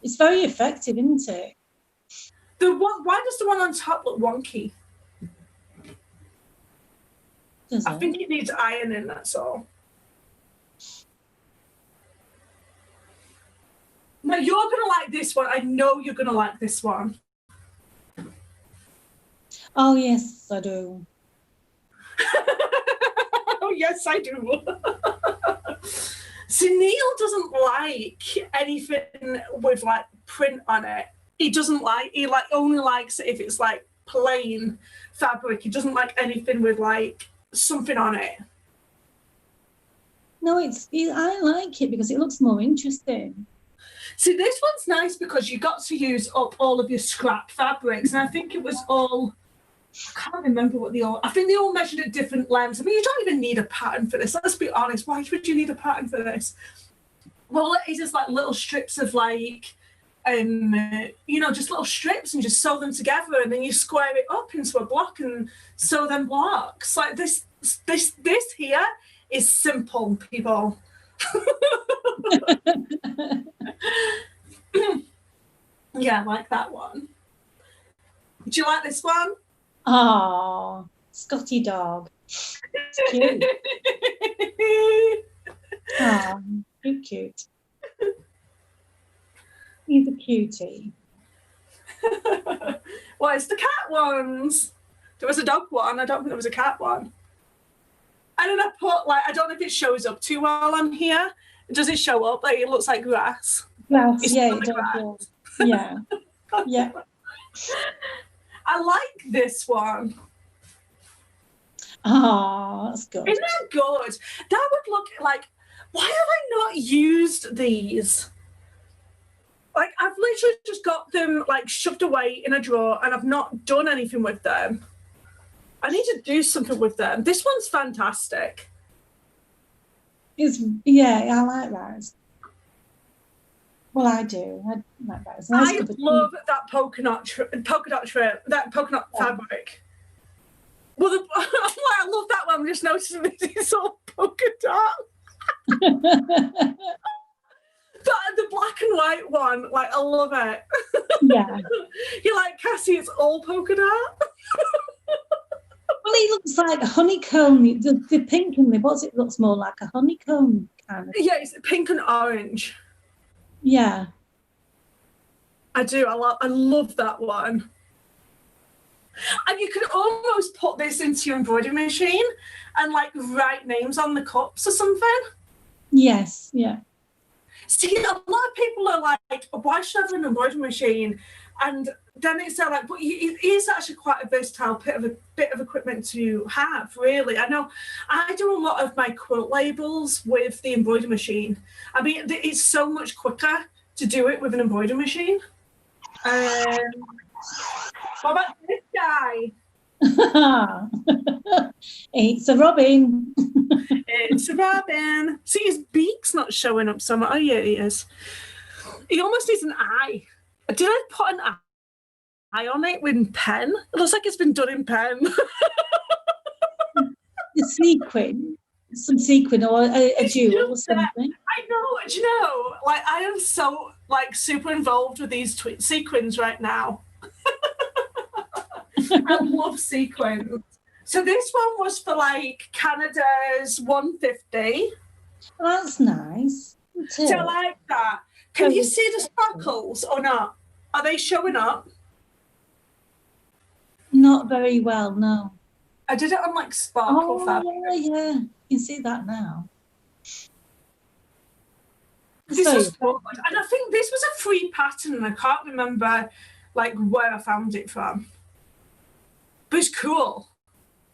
It's very effective, isn't it? Why does the one on top look wonky? I think it needs ironing, that's all. Now you're going to like this one. I know you're going to like this one. Oh, yes, I do. Oh, yes, I do. See, Neil doesn't like anything with like print on it. He only likes it if it's like plain fabric. He doesn't like anything with like something on it. No, I like it because it looks more interesting. See, this one's nice because you got to use up all of your scrap fabrics, and I think it was all, I can't remember I think they all measured at different lengths. I mean, you don't even need a pattern for this. Let's be honest. Why would you need a pattern for this? Well, it's just like little strips of like, just little strips, and just sew them together, and then you square it up into a block and sew them blocks. Like this here is simple, people. Yeah, I like that one. Would you like this one? Oh, Scotty dog. It's cute. Oh, cute. He's a cutie. Well, it's the cat ones. There was a dog one. I don't think there was a cat one. And then I put I don't know if it shows up too well on here. Does it show up? Like, it looks like grass. Grass, It's yeah, not it the does. Yeah. Yeah. I like this one. Oh, that's good. Isn't that good? That would look like, why have I not used these? Like, I've literally just got them like shoved away in a drawer and I've not done anything with them. I need to do something with them. This one's fantastic. I like that. Well, I do. I like that. I love that polka dot fabric. Well, I love that one. I'm just noticing it's all polka dot. But the black and white one, like, I love it. Yeah. You're like, Cassie, it's all polka dot. Well, it looks like a honeycomb. The pink and it looks more like a honeycomb kind of. Yeah, it's pink and orange. Yeah. I do. I love that one. And you could almost put this into your embroidery machine and like write names on the cups or something. Yes, yeah. See, a lot of people are like, why should I have an embroidery machine? And then it's like, but it is actually quite a versatile bit of equipment to have, really. I know I do a lot of my quilt labels with the embroidery machine. I mean, it's so much quicker to do it with an embroidery machine. What about this guy? It's a robin. It's a robin. See, his beak's not showing up somewhere. Oh, yeah, he is. He almost needs an eye. Did I put an eye on it with pen? It looks like it's been done in pen. The sequin. Some sequin or a jewel or something. I know. Do you know, like, I am so, like, super involved with these sequins right now. I love sequins. So this one was for like Canada's 150. Well, that's nice. So I like that. Can you see the sparkles or not? Are they showing up? Not very well, no. I did it on like sparkle fabric. Yeah. You can see that now. This was good. And I think this was a free pattern and I can't remember like where I found it from. But it's cool.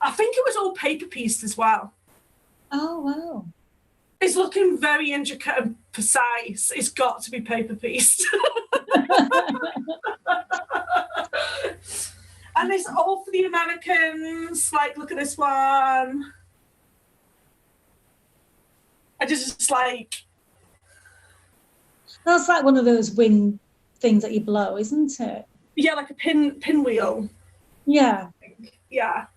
I think it was all paper pieced as well. Oh, wow. It's looking very intricate and precise. It's got to be paper pieced. And it's all for the Americans. Like, look at this one. I just like... That's like one of those wind things that you blow, isn't it? Yeah, like a pinwheel. Yeah. Yeah.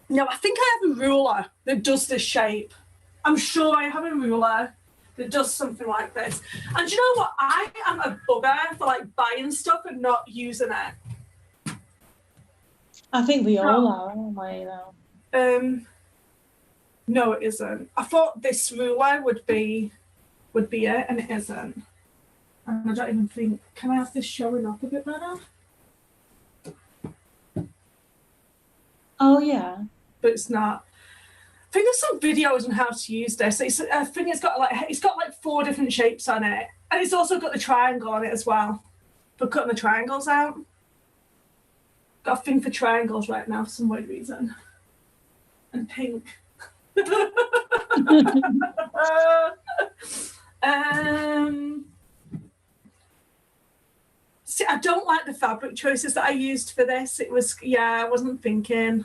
No, I think I have a ruler that does this shape. I'm sure I have a ruler that does something like this. And you know what? I am a bugger for like buying stuff and not using it. I think we all are, aren't we? You know? No, it isn't. I thought this ruler would be it, and it isn't. And I don't even think. Can I have this showing up a bit better? Oh yeah. But it's not. I think there's some videos on how to use this. I think it's got like 4 different shapes on it, and it's also got the triangle on it as well for cutting the triangles out. Got a thing for triangles right now for some weird reason. And pink. See, I don't like the fabric choices that I used for this. I wasn't thinking.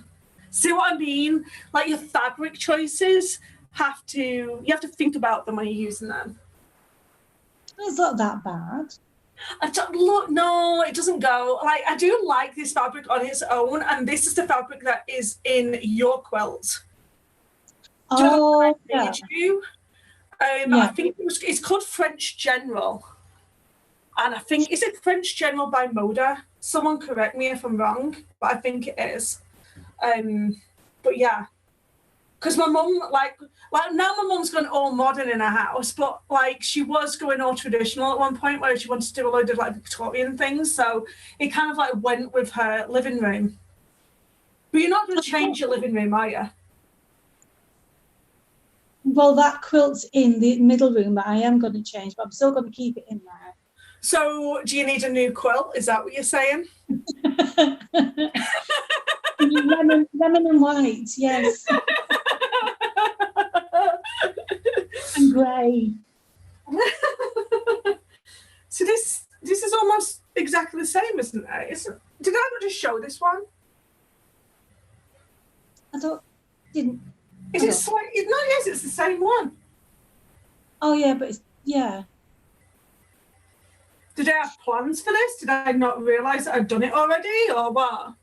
See what I mean? Like your fabric choices you have to think about them when you're using them. It's not that bad. No, it doesn't go. Like, I do like this fabric on its own, and this is the fabric that is in your quilt. Oh, yeah. I think it's called French General. And I think, is it French General by Moda? Someone correct me if I'm wrong, but I think it is. But yeah, because my mum, like now my mum's gone all modern in her house, but like she was going all traditional at one point where she wanted to do a load of like Victorian things. So it kind of like went with her living room. But you're not going to change your living room, are you? Well, that quilt's in the middle room, but I am going to change, but I'm still going to keep it in there. So do you need a new quilt? Is that what you're saying? lemon and white, yes. And grey. So this is almost exactly the same, isn't it? Did I not just show this one? Didn't. Is it slightly? No, yes, it's the same one. Oh yeah, but yeah. Did I have plans for this? Did I not realise that I'd done it already, or what?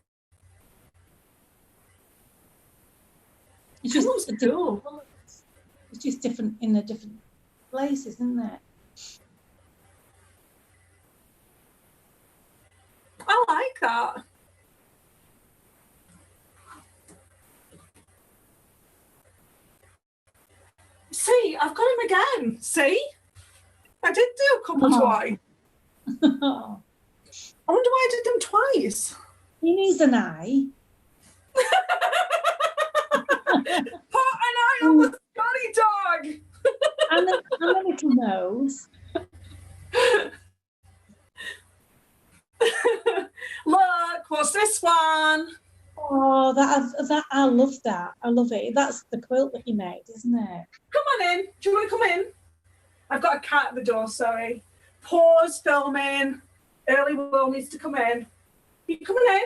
It's just cool. It's just different in a different place, isn't it? I like that. See, I've got him again. See? I did do a couple twice. I wonder why I did them twice. He needs an eye. Put an eye on the Scotty dog. and a little nose. Look, what's this one? Oh, that I love that. I love it. That's the quilt that you made, isn't it? Come on in. Do you want to come in? I've got a cat at the door, sorry. Pause filming. Early Will needs to come in. You coming in?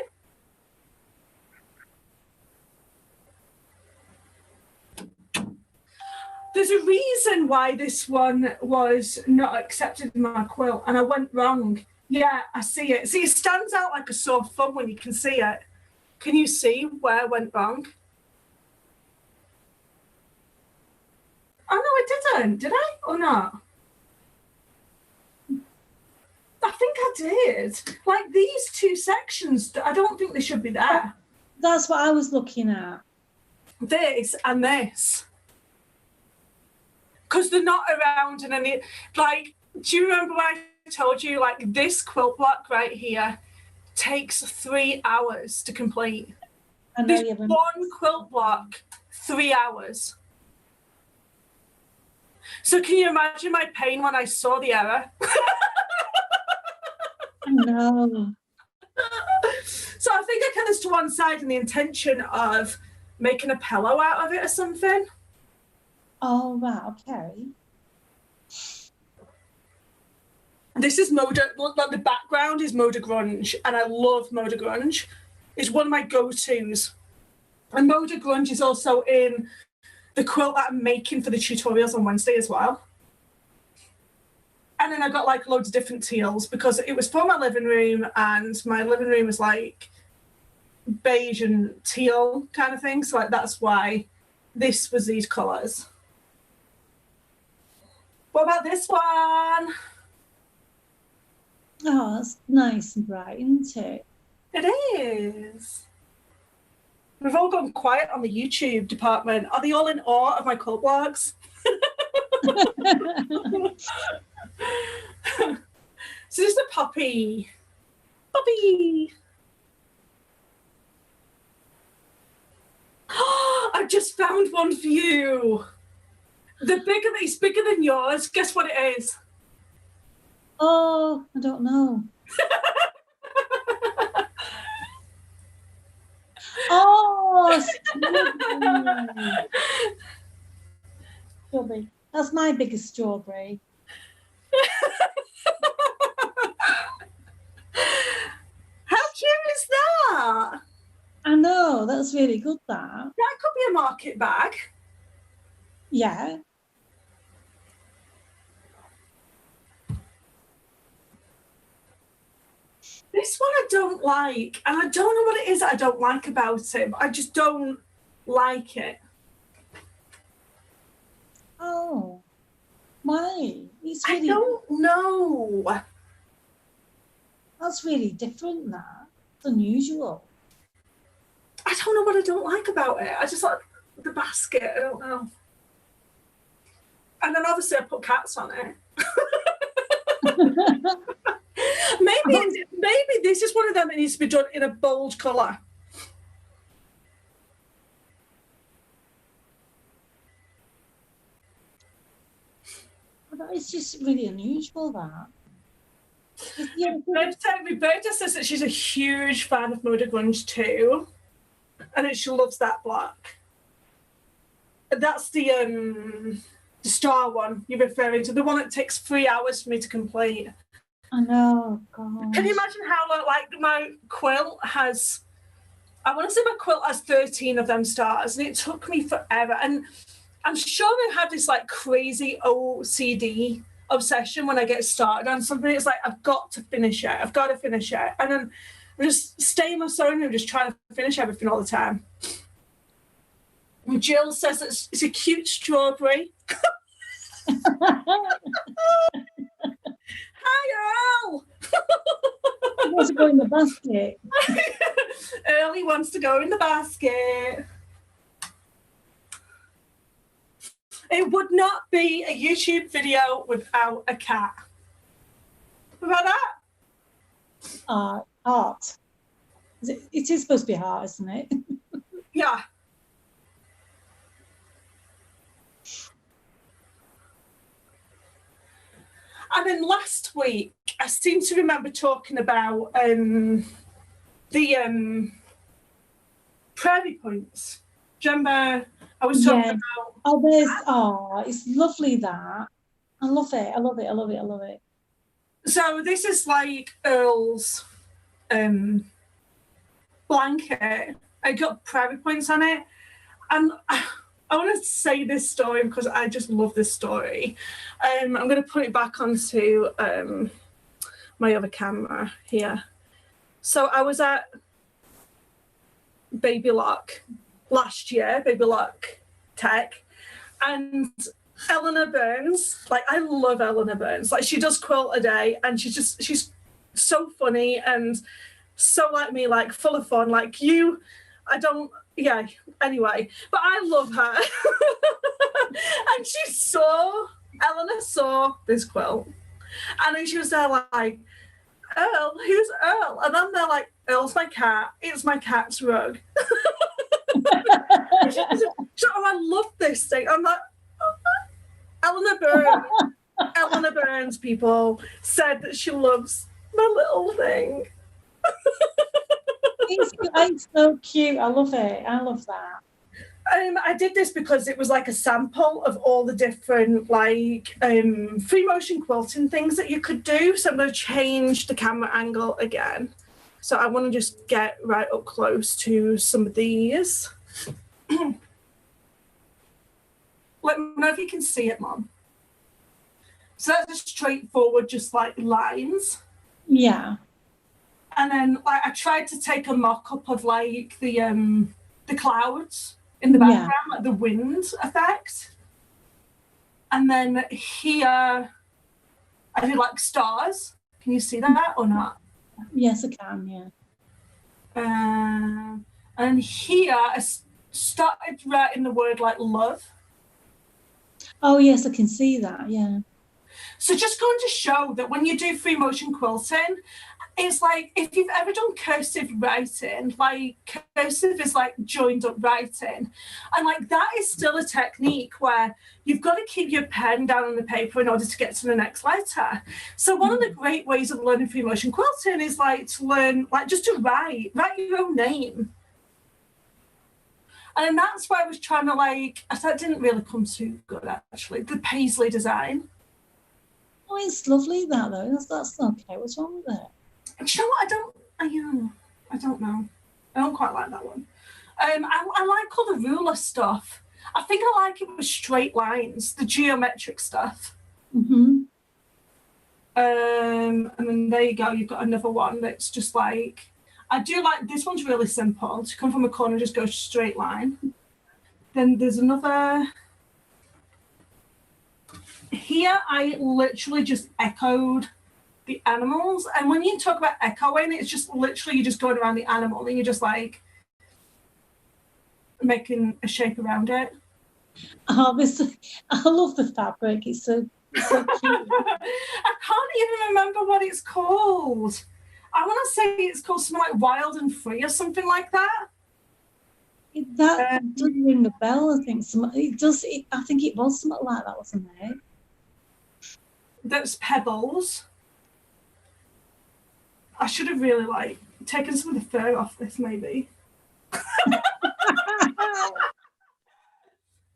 There's a reason why this one was not accepted in my quilt, and I went wrong. Yeah, I see it. See, it stands out like a sore thumb when you can see it. Can you see where I went wrong? Oh, no, I didn't. Did I or not? I think I did. Like these two sections, I don't think they should be there. That's what I was looking at. This and this. Because they're not around in any, like, do you remember when I told you, like, this quilt block right here takes 3 hours to complete? This one quilt block, 3 hours. So can you imagine my pain when I saw the error? No. So I think I cut this to one side in the intention of making a pillow out of it or something. Oh, right, okay. This is Moda, like the background is Moda Grunge, and I love Moda Grunge. It's one of my go-tos. And Moda Grunge is also in the quilt that I'm making for the tutorials on Wednesday as well. And then I got like loads of different teals because it was for my living room, and my living room is like beige and teal kind of thing. So like that's why this was these colours. What about this one? Oh, it's nice and bright, isn't it? It is. We've all gone quiet on the YouTube department. Are they all in awe of my quilt blogs? So this is a puppy. Puppy. I've just found one for you. It's bigger than yours. Guess what it is? Oh, I don't know. Oh, strawberry. That's my biggest strawberry. How cute is that? I know, that's really good, that. That could be a market bag. Yeah. This one I don't like, and I don't know what it is that I don't like about him. I just don't like it. Oh, why? It's really, I don't know. That's really different, that. It's unusual. I don't know what I don't like about it. I just like the basket. I don't know. And then obviously I put cats on it. Maybe this is one of them that needs to be done in a bold colour. It's just really unusual, that. Yeah. Roberta says that she's a huge fan of Moda Grunge too, and that she loves that black. That's the star one you're referring to, the one that takes 3 hours for me to complete. I know, God. Can you imagine how, like, my quilt has, I want to say my quilt has 13 of them stars, and it took me forever. And I'm sure I have this, like, crazy OCD obsession when I get started on something. It's like, I've got to finish it. I've got to finish it. And then I just stay in my sewing room, just trying to finish everything all the time. And Jill says that it's a cute strawberry. Hi, Earl. He wants to go in the basket. Early wants to go in the basket. It would not be a YouTube video without a cat. What about that? Heart. It is supposed to be heart, isn't it? Yeah. And then last week, I seem to remember talking about the prairie points. Do you remember I was talking about? It's lovely, that. I love it. I love it. I love it. I love it. So this is like Earl's blanket. I got prairie points on it. And I want to say this story because I just love this story. I'm going to put it back onto my other camera here. So I was at Baby Lock last year, Baby Lock Tech, and Eleanor Burns, like, I love Eleanor Burns. Like, she does quilt a day, and she's so funny and so like me, like, full of fun. Like, anyway, but I love her. And Eleanor saw this quilt, and then she was there like, Earl, who's Earl? And I'm there like, Earl's my cat. It's my cat's rug. She said, oh, I love this thing. I'm like, Eleanor Burns, people, said that she loves my little thing. It's so cute. I love it. I love that. I did this because it was like a sample of all the different, like, free motion quilting things that you could do. So I'm going to change the camera angle again. So I want to just get right up close to some of these. Let me know if you can see it, Mom. So that's just straightforward, just like lines. Yeah. And then, like, I tried to take a mock-up of, like, the clouds in the background, like the wind effect. And then here, I did, like, stars. Can you see that or not? Yes, I can, yeah. And here, I started writing the word, like, love. Oh, yes, I can see that, yeah. So just going to show that when you do free motion quilting, it's like, if you've ever done cursive writing, like, cursive is like joined up writing. And like, that is still a technique where you've got to keep your pen down on the paper in order to get to the next letter. So one of the great ways of learning free motion quilting is like to learn, like, just to write your own name. And that's why I was trying to, like, that didn't really come too good, actually, the paisley design. Oh, it's lovely, that, though. That's okay. What's wrong with it? Do you know what? I don't know. I don't quite like that one. I like all the ruler stuff. I think I like it with straight lines, the geometric stuff. Mm-hmm. And then there you go. You've got another one that's just like, I do like, this one's really simple. To come from a corner, just go straight line. Then there's another. Here, I literally just echoed the animals. And when you talk about echoing, it's just literally you're just going around the animal and you're just like making a shape around it. Oh, I love the fabric. It's so cute. I can't even remember what it's called. I want to say it's called something like Wild and Free or something like that. That does ring a bell, I think. I think it was something like that, wasn't it? that's pebbles. I should have really like taken some of the fur off this, maybe.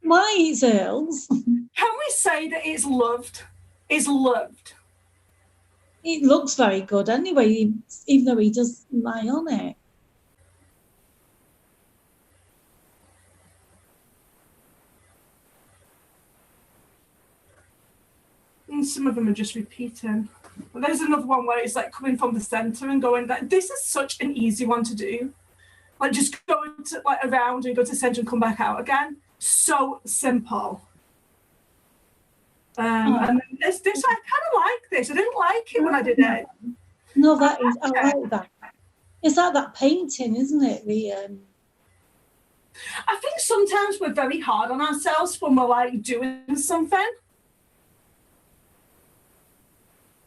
Why it's Earl's? Can we say that it's loved? It's loved. It looks very good anyway, even though he does lie on it. And some of them are just repeating. But there's another one where it's like coming from the centre and going like, this is such an easy one to do. Like just going to like around and go to the centre and come back out again. So simple. And then this I kind of like this. I didn't like it when I did it. No, that is, I like that. It's like that painting, isn't it? I think sometimes we're very hard on ourselves when we're like doing something.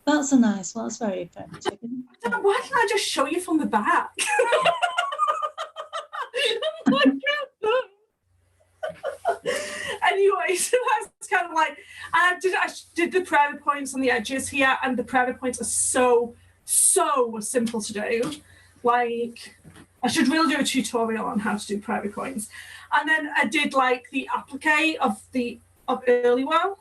That's a nice one. That's very effective. Why can't I just show you from the back? Anyway, so that's kind of like, I did the prairie points on the edges here, and the prairie points are so simple to do. Like, I should really do a tutorial on how to do prairie points. And then I did like the applique of early well,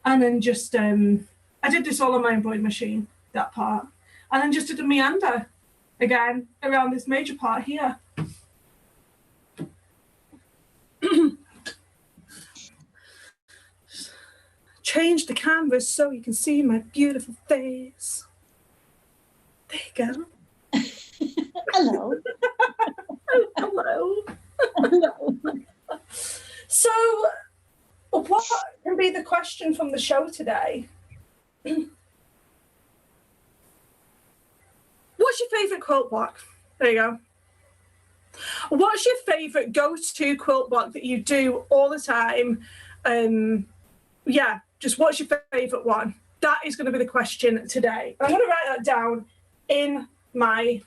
and then just I did this all on my embroidery machine, that part, and then just did a meander again around this major part here. Change the canvas so you can see my beautiful face. There you go. Hello. Hello. Hello. So, what can be the question from the show today? What's your favourite quilt block? There you go. What's your favourite go-to quilt block that you do all the time? Yeah, just what's your favourite one? That is going to be the question today. I'm going to write that down in my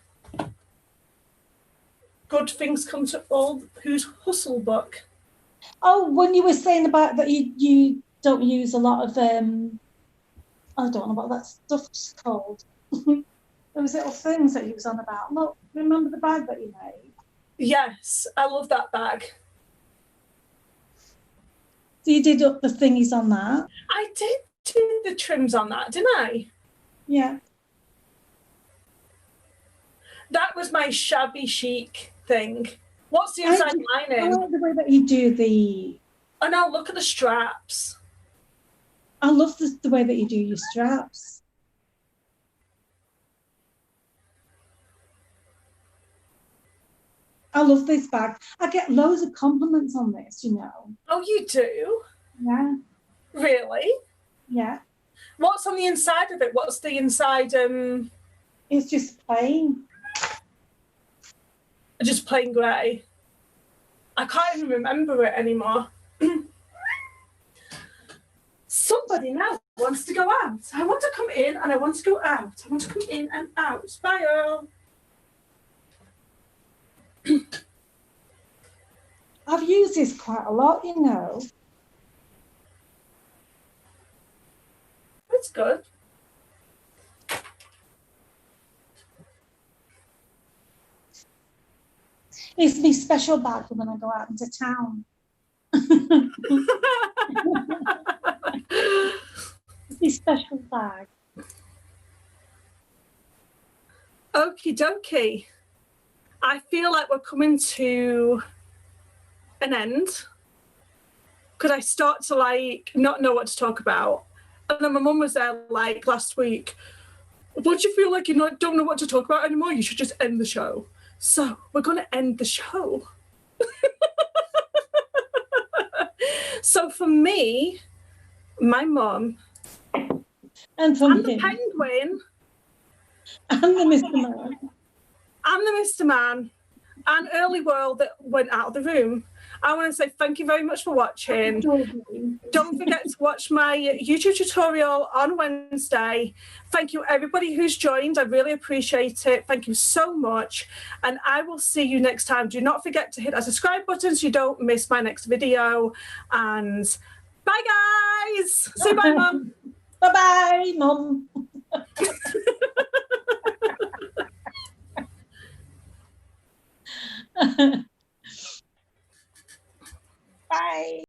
Good Things Come to All Who's Hustle book. Oh, when you were saying about that you don't use a lot of, I don't know what that stuff's called. Those little things that you was on about. Look, remember the bag that you made? Yes, I love that bag. So you did up the thingies on that? I did do the trims on that, didn't I? Yeah. That was my shabby chic thing. What's the inside lining? I like the way that you do the... Oh no, look at the straps. I love the way that you do your straps. I love this bag. I get loads of compliments on this, you know. Oh, you do? Yeah. Really? Yeah. What's on the inside of it? What's the inside? It's just plain. Just plain grey. I can't even remember it anymore. Somebody now wants to go out. I want to come in and I want to go out. I want to come in and out. Bye all. I've used this quite a lot, you know. That's good. It's my special bag for when I go out into town. It's my special bag. Okie dokie. I feel like we're coming to an end. Could I start to like not know what to talk about? And then my mum was there like last week. Don't you feel like you don't know what to talk about anymore? You should just end the show. So we're going to end the show. So for me, my mum, and the penguin, and the Mr. Man. I'm the Mr. Man, and Early World that went out of the room. I want to say thank you very much for watching. Don't forget to watch my YouTube tutorial on Wednesday. Thank you everybody who's joined. I really appreciate it. Thank you so much. And I will see you next time. Do not forget to hit that subscribe button so you don't miss my next video. And bye guys. Say bye, Mum. Bye-bye, Mum. Bye.